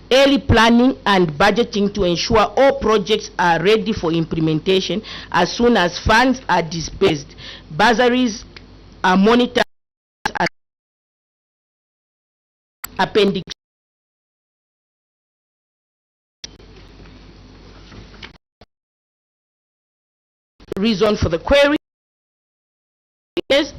early planning and budgeting to ensure all projects are ready for implementation as soon as funds are disbursed. Bursaries are monitored as appendix. Reason for the query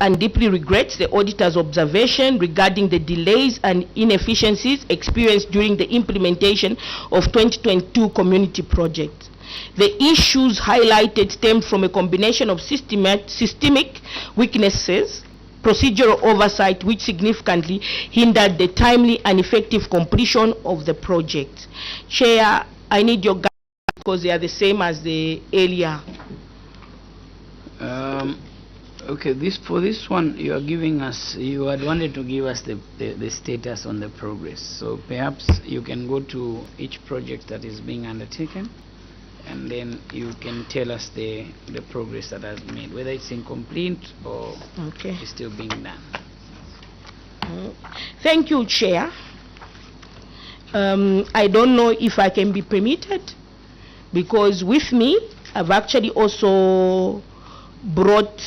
and deeply regrets the auditor's observation regarding the delays and inefficiencies experienced during the implementation of 2022 community projects. The issues highlighted stem from a combination of systemic weaknesses, procedural oversight which significantly hindered the timely and effective completion of the project. Chair, I need your guidance because they are the same as the earlier. Okay, for this one you are giving us, you had wanted to give us the status on the progress. So perhaps you can go to each project that is being undertaken and then you can tell us the progress that has made, whether it's incomplete or is still being done. Thank you, Chair. I don't know if I can be permitted, because with me I've actually also brought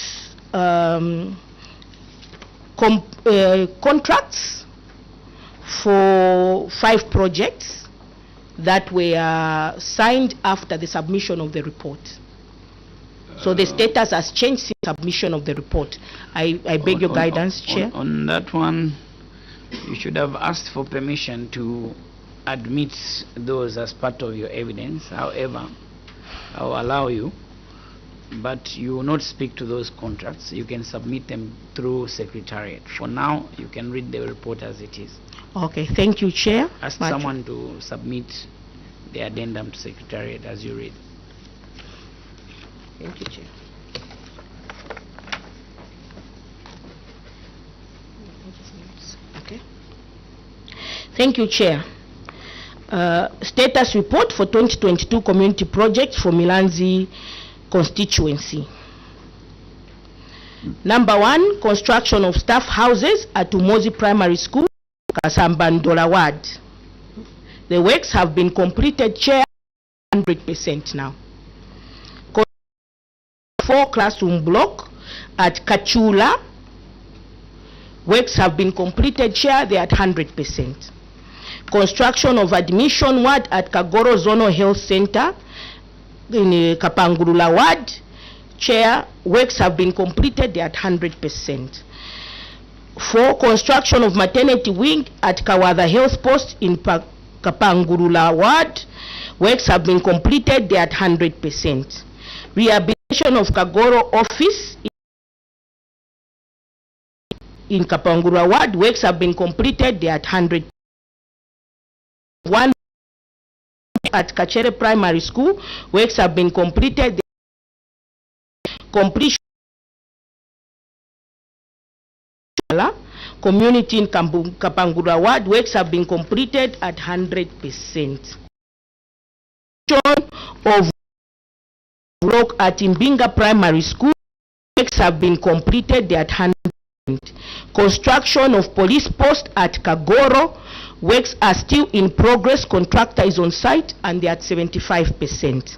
contracts for 5 projects that were signed after the submission of the report. So the status has changed since submission of the report. I beg your guidance, Chair. On that one, you should have asked for permission to admit those as part of your evidence. However, I'll allow you, but you will not speak to those contracts. You can submit them through Secretariat. For now, you can read the report as it is. Okay, thank you, Chair. Ask someone to submit the addendum to Secretariat as you read. Thank you, Chair. Okay. Thank you, Chair. Status report for 2022 community project for Milanzi constituency. Number 1, construction of staff houses at Umozi Primary School, Kasambandola Ward. The works have been completed, Chair, 100% now. 4 classroom block at Kachula. Works have been completed, Chair, they are at 100%. Construction of admission ward at Kagoro Zonal Health Center in Kapangurula Ward. Chair, works have been completed, they are at 100%. 4, construction of maternity wing at Kawadha Health Post in Kapangurula Ward. Works have been completed, they are at 100%. Rehabilitation of Kagoro office in Kapangurula Ward. Works have been completed, they are at 100%. 1 at Kachere Primary School, works have been completed. Completion community in Kapangurula Ward, works have been completed at 100%. Of block at Imbinga Primary School, works have been completed, they are at 100%. Construction of police post at Kagoro, works are still in progress. Contractor is on site and they are at 75%.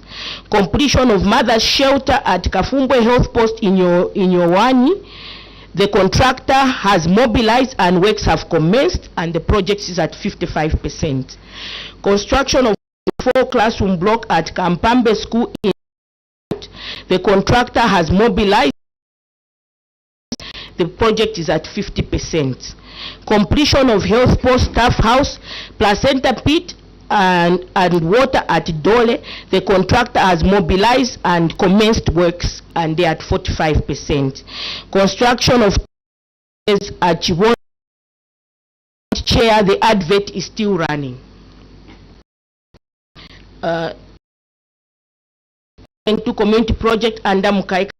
Completion of mother's shelter at Kafumbwe Health Post in Yowani. The contractor has mobilized and works have commenced and the project is at 55%. Construction of 4 classroom block at Kampambe School in the contractor has mobilized. The project is at 50%. Completion of health post staff house, placenta pit and water at Dole. The contractor has mobilized and commenced works and they are at 45%. Construction of at Chibon, Chair, the advert is still running. Into community project under Mukaika.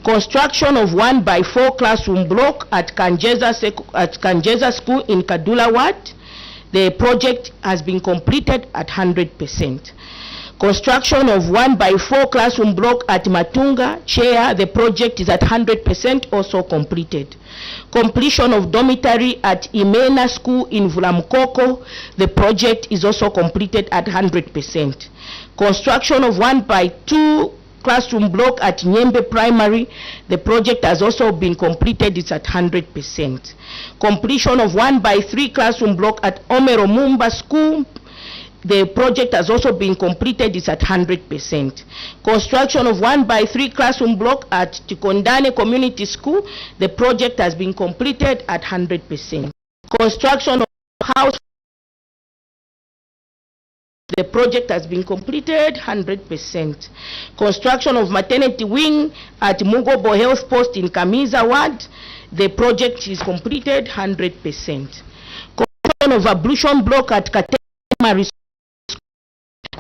Construction of 1x4 classroom block at Kanjeza School in Kadula Ward. The project has been completed at 100%. Construction of 1x4 classroom block at Matunga, Chair, the project is at 100% also completed. Completion of dormitory at Imena School in Vulamukoko, the project is also completed at 100%. Construction of 1x2 classroom block at Nyembe Primary, the project has also been completed, it's at 100%. Completion of 1x3 classroom block at Omero Mumba School, the project has also been completed, it's at 100%. Construction of 1x3 classroom block at Tikondane Community School, the project has been completed at 100%. Construction of house, the project has been completed 100%. Construction of maternity wing at Mugobo Health Post in Kamiza Ward, the project is completed 100%. Construction of ablution block at KATETE,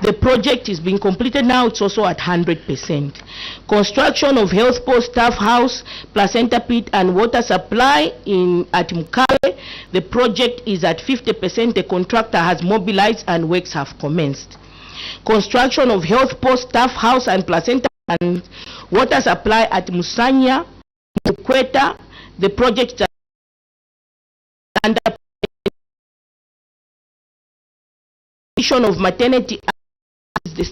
the project is being completed now, it's also at 100%. Construction of health post staff house, placenta pit and water supply at Mukale, the project is at 50%. The contractor has mobilized and works have commenced. Construction of health post staff house and placenta and water supply at Musanya, Mukweta, the project is under completion of maternity is the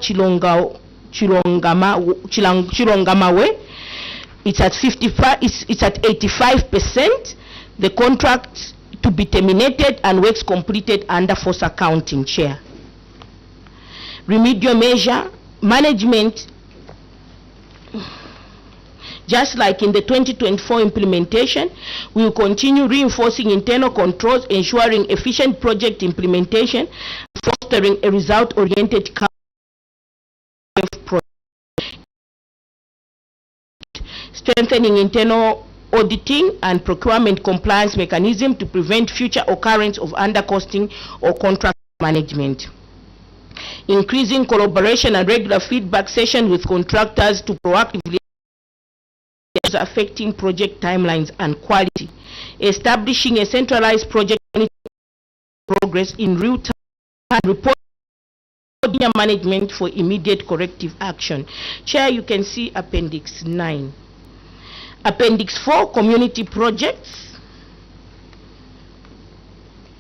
Chilonga Chirongamawe. It's at 55. It's at 85%. The contract to be terminated and works completed under force accounting, Chair. Remedial measure management. Just like in the 2024 implementation, we will continue reinforcing internal controls, ensuring efficient project implementation, fostering a result-oriented project, strengthening internal auditing and procurement compliance mechanism to prevent future occurrence of undercosting or contract management. Increasing collaboration and regular feedback sessions with contractors to proactively affecting project timelines and quality. Establishing a centralized project progress in real time, reporting management for immediate corrective action. Chair, you can see Appendix 9. Appendix 4, community projects.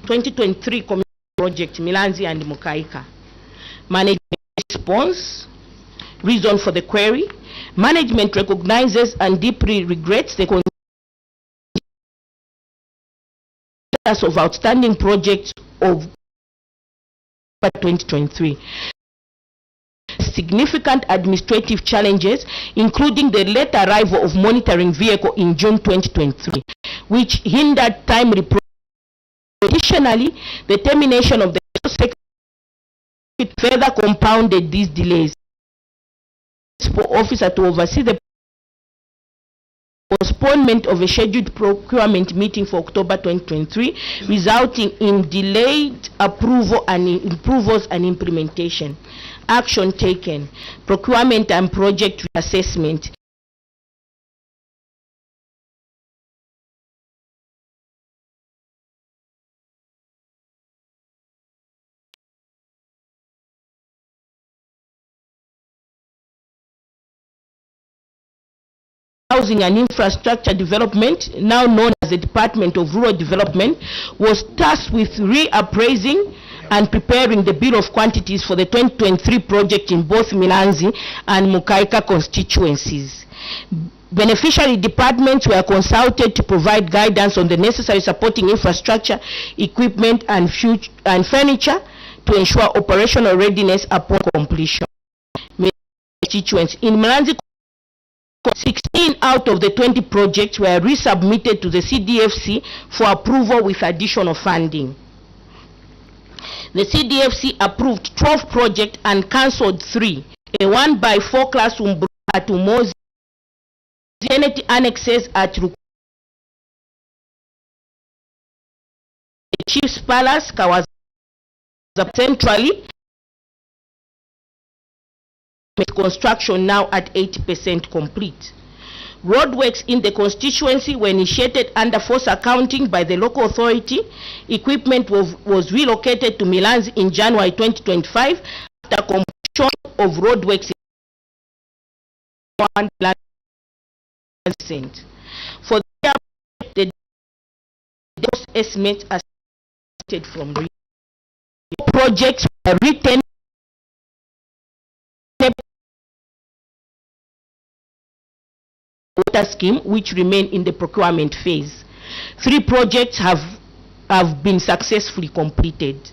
2023 community project, Milanzi and Mukaika. Management response. Reason for the query. Management recognizes and deeply regrets the status of outstanding projects of 2023. Significant administrative challenges, including the late arrival of monitoring vehicle in June 2023, which hindered timely progress. Additionally, the termination of the secretary further compounded these delays. For officer to oversee the postponement of a scheduled procurement meeting for October 2023, resulting in delayed approval and approvals and implementation. Action taken: procurement and project reassessment. Housing and Infrastructure Development, now known as the Department of Rural Development, was tasked with reappraising and preparing the bill of quantities for the 2023 project in both Milanzi and Mukaika constituencies. Beneficiary departments were consulted to provide guidance on the necessary supporting infrastructure, equipment, and furniture to ensure operational readiness upon completion. Constituency in Milanzi, 16 out of the 20 projects were resubmitted to the CDFC for approval with additional funding. The CDFC approved 12 projects and cancelled 3. A 1x4 classroom at Umozi, Senate annexes at the Chief's Palace, Kawaza centrally. Construction now at 80% complete. Roadworks in the constituency were initiated under force accounting by the local authority. Equipment was relocated to Milanzi in January 2025 after completion of roadworks in 1%. For the estimates are from projects were written water scheme, which remain in the procurement phase. 3 projects have been successfully completed.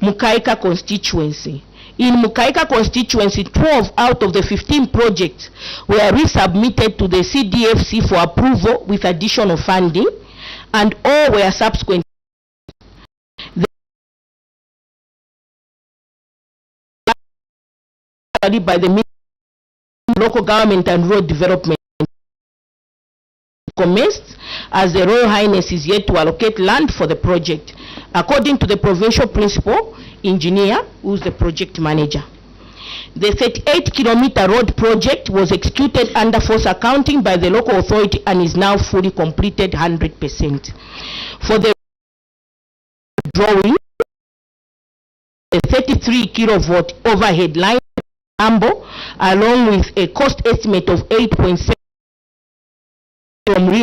Mukaika constituency. In Mukaika constituency, 12 out of the 15 projects were resubmitted to the CDFC for approval with additional funding, and all were subsequent by the local government and road development commenced, as the Royal Highness is yet to allocate land for the project, according to the provincial principal engineer, who is the project manager. The 38-kilometer road project was executed under force accounting by the local authority and is now fully completed 100%. For the drawing, a 33 kilovolt overhead line Ambo, along with a cost estimate of 8.7 from real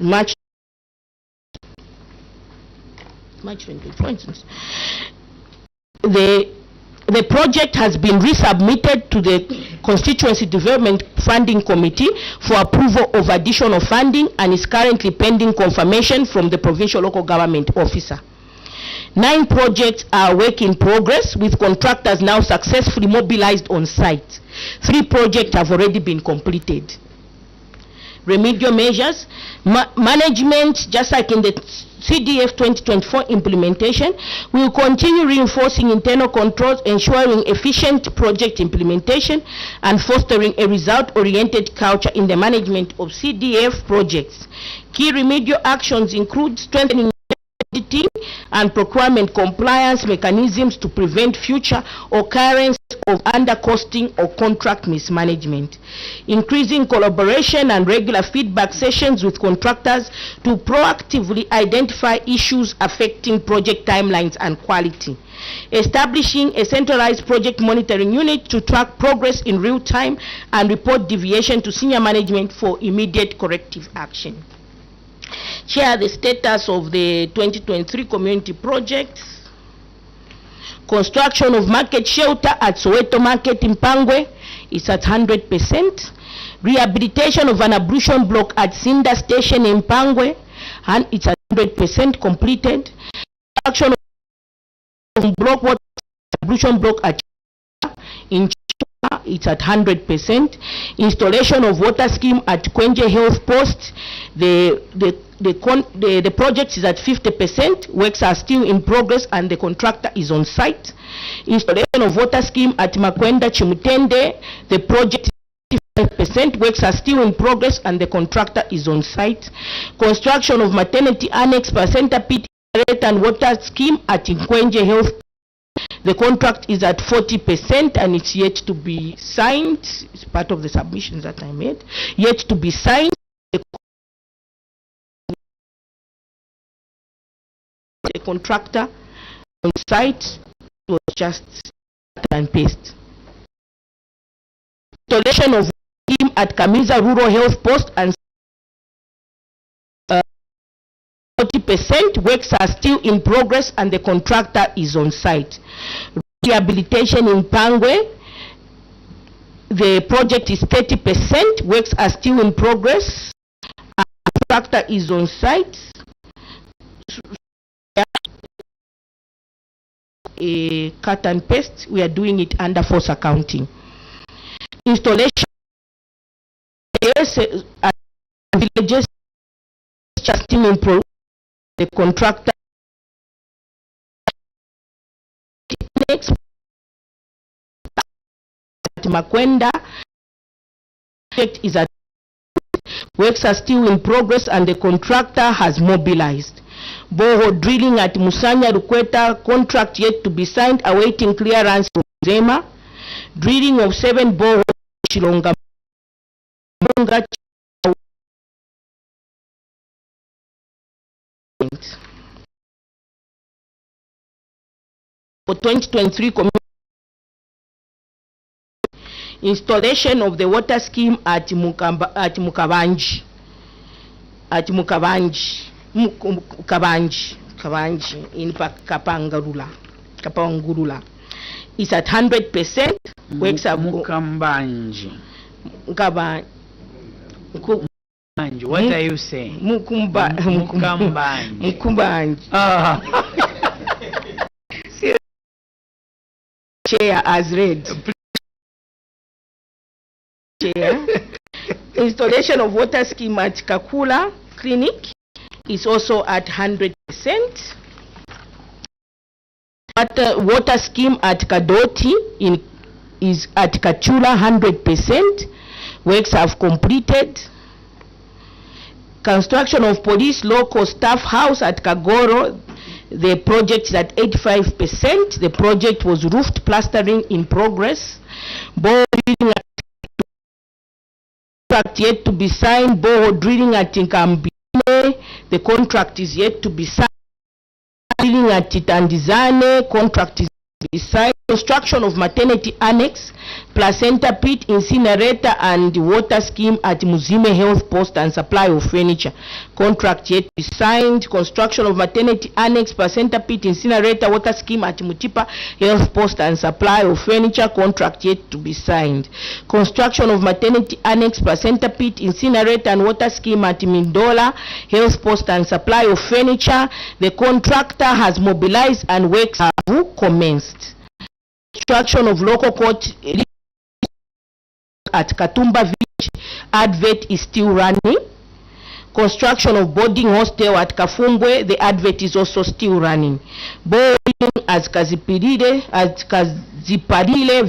much March 20, for instance. The project has been resubmitted to the Constituency Development Funding Committee for approval of additional funding and is currently pending confirmation from the Provincial Local Government Officer. 9 projects are work in progress, with contractors now successfully mobilized on site. 3 projects have already been completed. Remedial measures, management, just like in the CDF 2024 implementation, will continue reinforcing internal controls, ensuring efficient project implementation, and fostering a result-oriented culture in the management of CDF projects. Key remedial actions include strengthening auditing and procurement compliance mechanisms to prevent future occurrence of undercosting or contract mismanagement, increasing collaboration and regular feedback sessions with contractors to proactively identify issues affecting project timelines and quality, establishing a centralized project monitoring unit to track progress in real time and report deviation to senior management for immediate corrective action. Chair, the status of the 2023 community projects. Construction of market shelter at Soweto Market in Pangwe is at 100%. Rehabilitation of an ablution block at Cinda Station in Pangwe, and it's at 100% completed. Construction of block water ablution block at in Chua, it's at 100%. Installation of water scheme at Kwenje Health Post, the project is at 50%. Works are still in progress and the contractor is on site. Installation of water scheme at Makwenda Chimutende, the project is 55%. Works are still in progress and the contractor is on site. Construction of maternity annex per center pit and water scheme at Kwenje Health. The contract is at 40% and it's yet to be signed. It's part of the submissions that I made. Yet to be signed. The contractor on site was just cut and paste. Installation of scheme at Kamiza Rural Health Post and 40%. Works are still in progress and the contractor is on site. Rehabilitation in Pangwe, the project is 30%. Works are still in progress and the contractor is on site. A cut and paste, we are doing it under force accounting. Installation at villages just in progress. The contractor next at Makwenda is at works are still in progress and the contractor has mobilized. Borehole drilling at Musanya Rukweta, contract yet to be signed, awaiting clearance from Zema. Drilling of 7 boreholes Chilonga for 2023 installation of the water scheme at Mukabanji in Kapangurula is at 100%. Works are Mukambanji. What are you saying? Mukambanji. Chair as read. Chair. Installation of water scheme at Kakula Clinic is also at 100%. Water scheme at Kadoti is at Kachula 100%. Works have completed. Construction of police local staff house at Kagoro, the project is at 85%. The project was roofed, plastering in progress. Borehole drilling contract yet to be signed. Borehole drilling at Nkambine, the contract is yet to be signed. Drilling at Titandizane, contract is yet to be signed. construction of maternity annex, placenta pit, incinerator and water scheme at Muzime Health Post and supply of furniture. Contract yet to be signed. Construction of maternity annex, placenta pit, incinerator, water scheme at Mutipa Health Post and supply of furniture. Contract yet to be signed. Construction of maternity annex, placenta pit, incinerator and water scheme at Mindola Health Post and supply of furniture. The contractor has mobilized and works have commenced. Construction of local court at Katumba Village, advert is still running. Construction of boarding hostel at Kafumbwe, the advert is also still running. Boarding at Kaziparile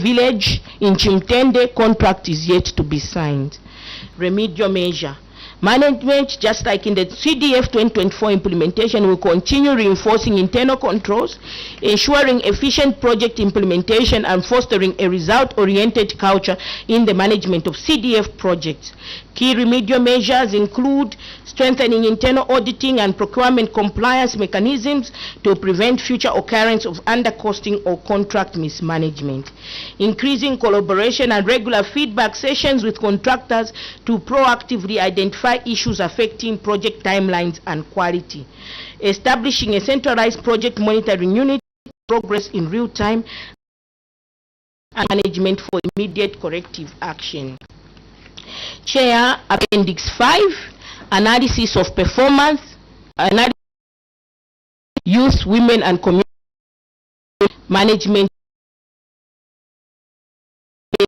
Village in Chimtende, contract is yet to be signed. Remedial measure. Management, just like in the CDF 2024 implementation, will continue reinforcing internal controls, ensuring efficient project implementation, and fostering a result-oriented culture in the management of CDF projects. Key remedial measures include strengthening internal auditing and procurement compliance mechanisms to prevent future occurrence of undercosting or contract mismanagement. Increasing collaboration and regular feedback sessions with contractors to proactively identify issues affecting project timelines and quality. Establishing a centralized project monitoring unit, progress in real time, and management for immediate corrective action. Chair, Appendix 5, analysis of performance, analysis youth, women and community management.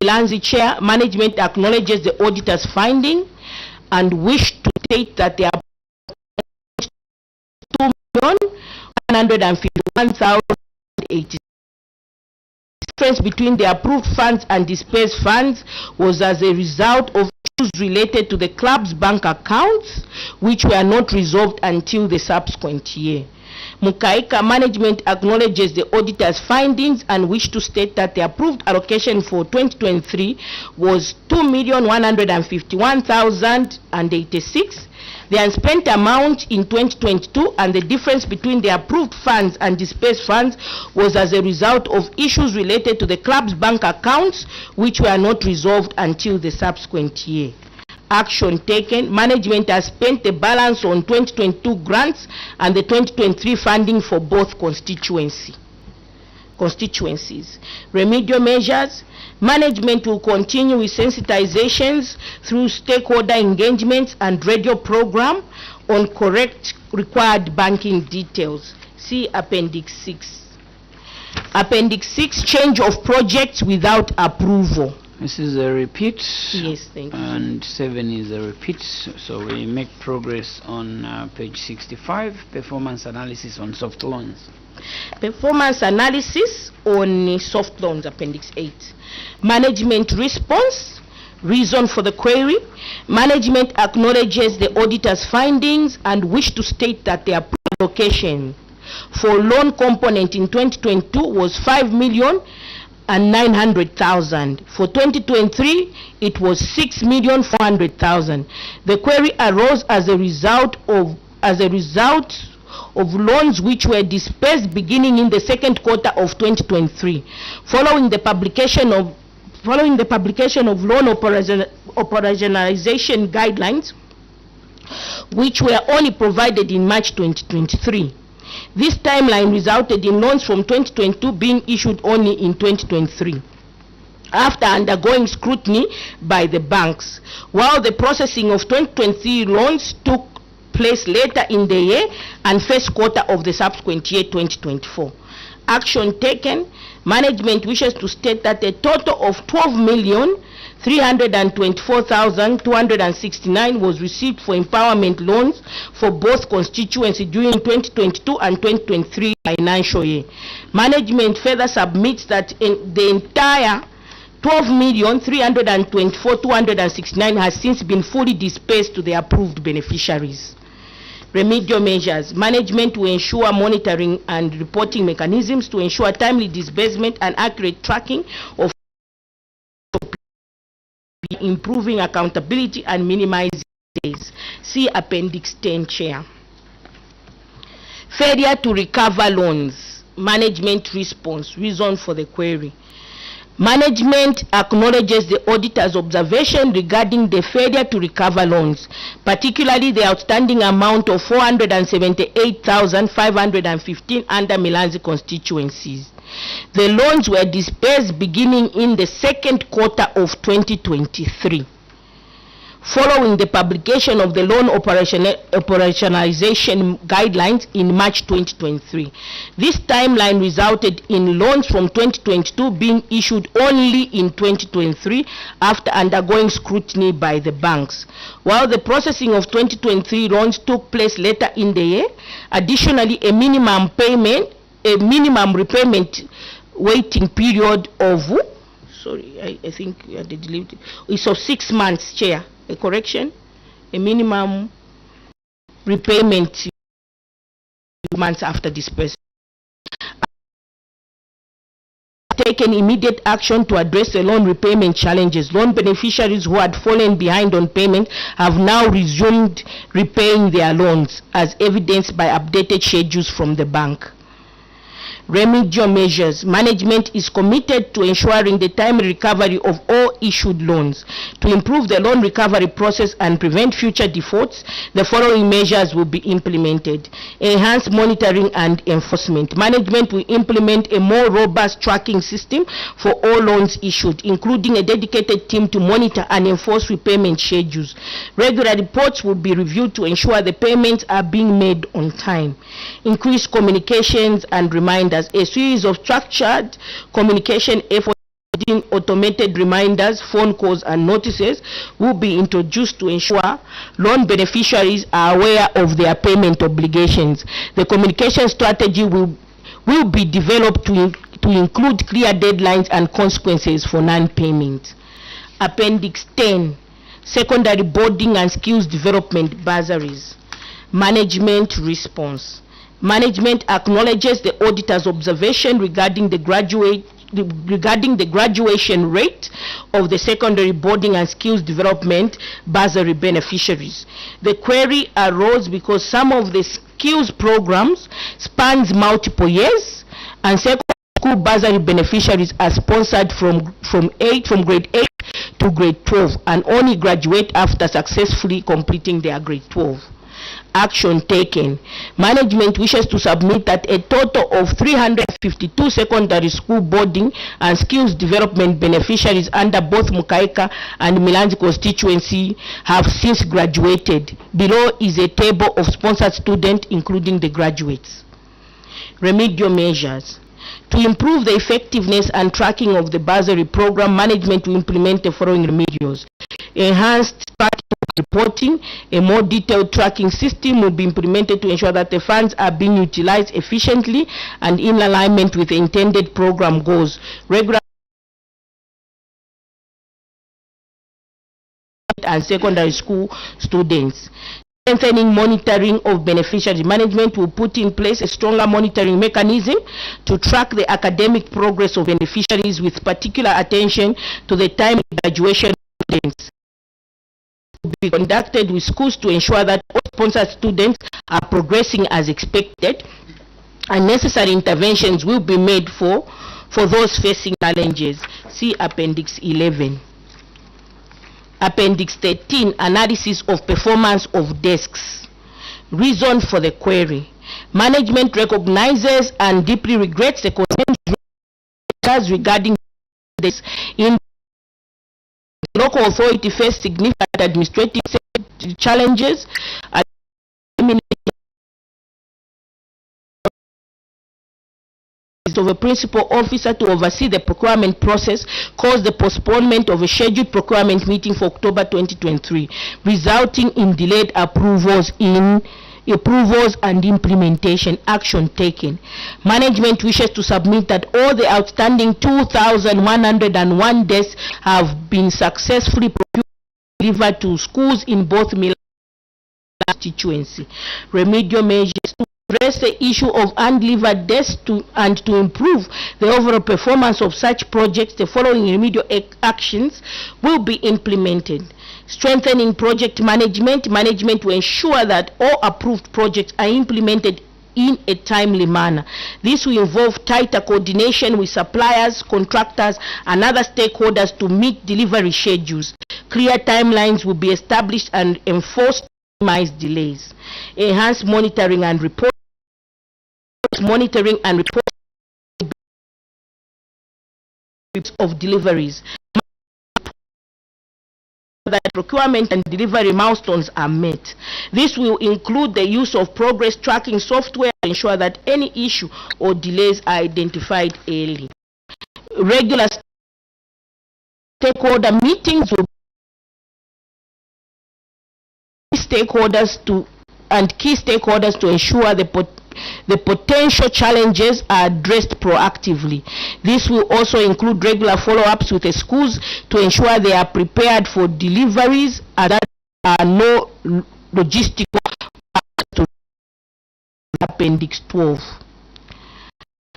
Lanzi Chair, management acknowledges the auditor's finding and wish to state that there are 2,151,080. The difference between the approved funds and dispersed funds was as a result of issues related to the club's bank accounts, which were not resolved until the subsequent year. Mukaika management acknowledges the auditor's findings and wish to state that the approved allocation for 2023 was 2,151,086. The unspent amount in 2022 and the difference between the approved funds and dispersed funds was as a result of issues related to the club's bank accounts, which were not resolved until the subsequent year. Action taken. Management has spent the balance on 2022 grants and the 2023 funding for both constituencies. Remedial measures. Management will continue with sensitizations through stakeholder engagements and radio program on correct required banking details. See Appendix 6. Appendix 6, change of projects without approval. This is a repeat. Yes, thank you. And 7 is a repeat. So we make progress on page 65, performance analysis on soft loans. Performance analysis on soft loans, Appendix 8. Management response, reason for the query. Management acknowledges the auditor's findings and wish to state that the allocation for loan component in 2022 was 5,900,000. For 2023, it was 6,400,000. The query arose as a result of loans which were dispersed beginning in the second quarter of 2023, following the publication of loan operationalization guidelines, which were only provided in March 2023. This timeline resulted in loans from 2022 being issued only in 2023, after undergoing scrutiny by the banks, while the processing of 2023 loans took place later in the year and first quarter of the subsequent year 2024. Action taken. Management wishes to state that a total of 12,324,269 was received for empowerment loans for both constituencies during 2022 and 2023 financial year. Management further submits that the entire 12,324,269 has since been fully dispersed to the approved beneficiaries. Remedial measures. Management will ensure monitoring and reporting mechanisms to ensure timely disbursement and accurate tracking of improving accountability and minimizing delays. See Appendix 10, Chair. Failure to recover loans. management response. Reason for the query. Management acknowledges the auditor's observation regarding the failure to recover loans, particularly the outstanding amount of 478,515 under Milanzi constituencies. The loans were disbursed beginning in the second quarter of 2023. Following the publication of the loan operationalization guidelines in March 2023. This timeline resulted in loans from 2022 being issued only in 2023 after undergoing scrutiny by the banks. While the processing of 2023 loans took place later in the year, additionally a minimum repayment waiting period of, I think I deleted, is of 6 months, Chair. A correction, a minimum repayment months after disbursement. Taken immediate action to address the loan repayment challenges. Loan beneficiaries who had fallen behind on payment have now resumed repaying their loans, as evidenced by updated schedules from the bank. Remedial measures. Management is committed to ensuring the timely recovery of all issued loans. To improve the loan recovery process and prevent future defaults, the following measures will be implemented. Enhanced monitoring and enforcement. Management will implement a more robust tracking system for all loans issued, including a dedicated team to monitor and enforce repayment schedules. Regular reports will be reviewed to ensure the payments are being made on time. Increased communications and reminders. A series of structured communication efforts, including automated reminders, phone calls, and notices, will be introduced to ensure loan beneficiaries are aware of their payment obligations. The communication strategy will be developed to include clear deadlines and consequences for non-payment. Appendix 10, Secondary Boarding and Skills Development Bursaries. Management response. Management acknowledges the auditor's observation regarding the graduation rate of the secondary boarding and skills development bursary beneficiaries. The query arose because some of the skills programs spans multiple years, and secondary school bursary beneficiaries are sponsored from grade 8 to grade 12 and only graduate after successfully completing their grade 12. Action taken. Management wishes to submit that a total of 352 secondary school boarding and skills development beneficiaries under both Mukaika and Milanzi constituency have since graduated. Below is a table of sponsored students, including the graduates. Remedial measures. To improve the effectiveness and tracking of the bursary program, management will implement the following remedials. Enhanced reporting. A more detailed tracking system will be implemented to ensure that the funds are being utilized efficiently and in alignment with the intended program goals. Regular and secondary school students. Strengthening monitoring of beneficiaries. Management will put in place a stronger monitoring mechanism to track the academic progress of beneficiaries with particular attention to the time graduation of students. Will be conducted with schools to ensure that all sponsored students are progressing as expected, and necessary interventions will be made for those facing challenges. See Appendix 11. Appendix 13, analysis of performance of desks. Reason for the query. Management recognizes and deeply regrets the concerns regarding this. In the local authority faced significant administrative challenges of a principal officer to oversee the procurement process caused the postponement of a scheduled procurement meeting for October 2023, resulting in delayed approvals and implementation. Action taken. Management wishes to submit that all the outstanding 2,101 desks have been successfully procured and delivered to schools in both Milan constituency. Remedial measures to address the issue of undelivered desks and to improve the overall performance of such projects, the following remedial actions will be implemented. Strengthening project management. Management will ensure that all approved projects are implemented in a timely manner. This will involve tighter coordination with suppliers, contractors, and other stakeholders to meet delivery schedules. Clear timelines will be established and enforced to minimize delays. Enhanced monitoring and reporting of deliveries, that procurement and delivery milestones are met. This will include the use of progress tracking software to ensure that any issue or delays are identified early. Regular stakeholder meetings will be key stakeholders to ensure the potential challenges are addressed proactively. This will also include regular follow-ups with the schools to ensure they are prepared for deliveries and that there are no logistical to Appendix 12.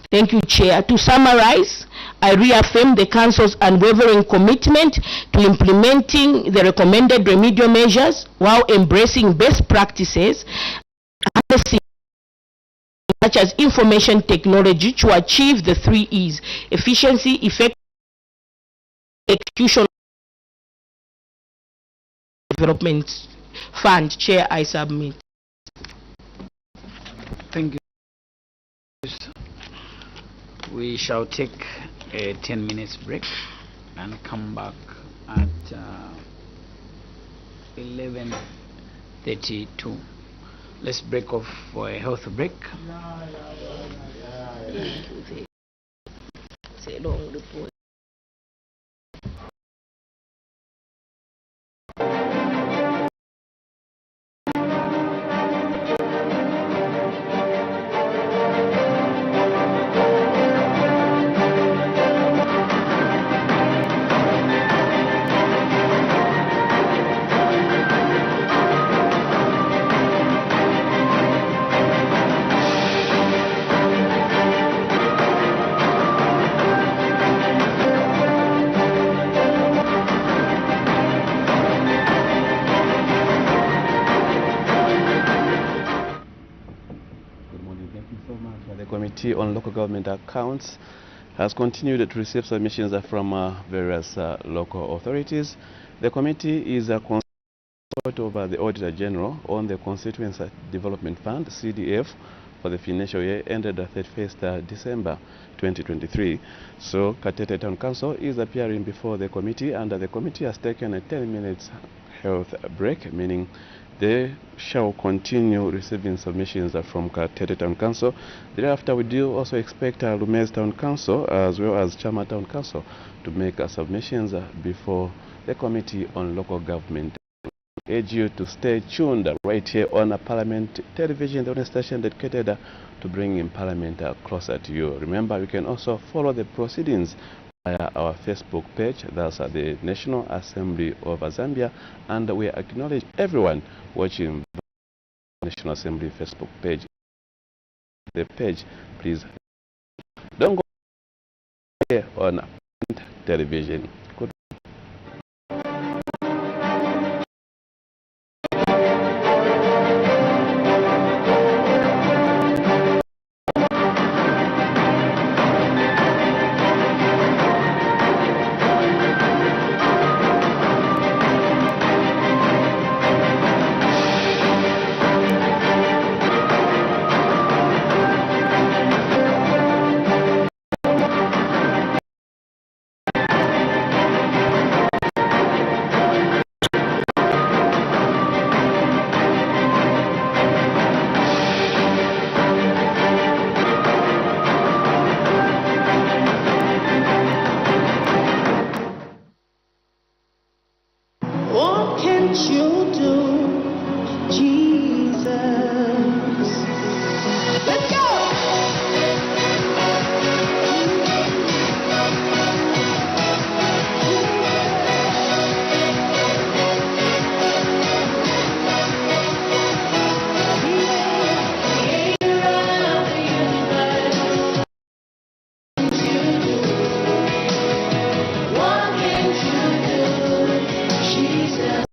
Thank you, Chair. To summarize, I reaffirm the Council's unwavering commitment to implementing the recommended remedial measures while embracing best practices such as information technology to achieve the 3 E's: efficiency, effectiveness, execution. Development Fund. Chair, I submit. Thank you. We shall take a 10 minutes break and come back at 11:32. Let's break off for a health break. It's a long report. Committee on Local Government Accounts has continued to receive submissions from various local authorities. The committee is a consult over the Auditor General on the Constituency Development Fund, CDF, for the financial year ended 31st December 2023. So KATETE Town Council is appearing before the committee, and the committee has taken a 10 minutes health break, meaning they shall continue receiving submissions from KATETE Town Council. Thereafter, we do also expect Lumez Town Council as well as Chama Town Council to make submissions before the Committee on Local Government. I urge you to stay tuned right here on Parliament Television, the only station dedicated to bringing Parliament closer to you. Remember, you can also follow the proceedings via our Facebook page, that's the National Assembly of Zambia, and we acknowledge everyone watching the National Assembly Facebook page. The page, please don't go here on television. Good. What can't you do, Jesus? Let's go! What can't you do, Jesus?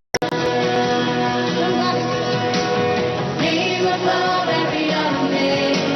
above every other name.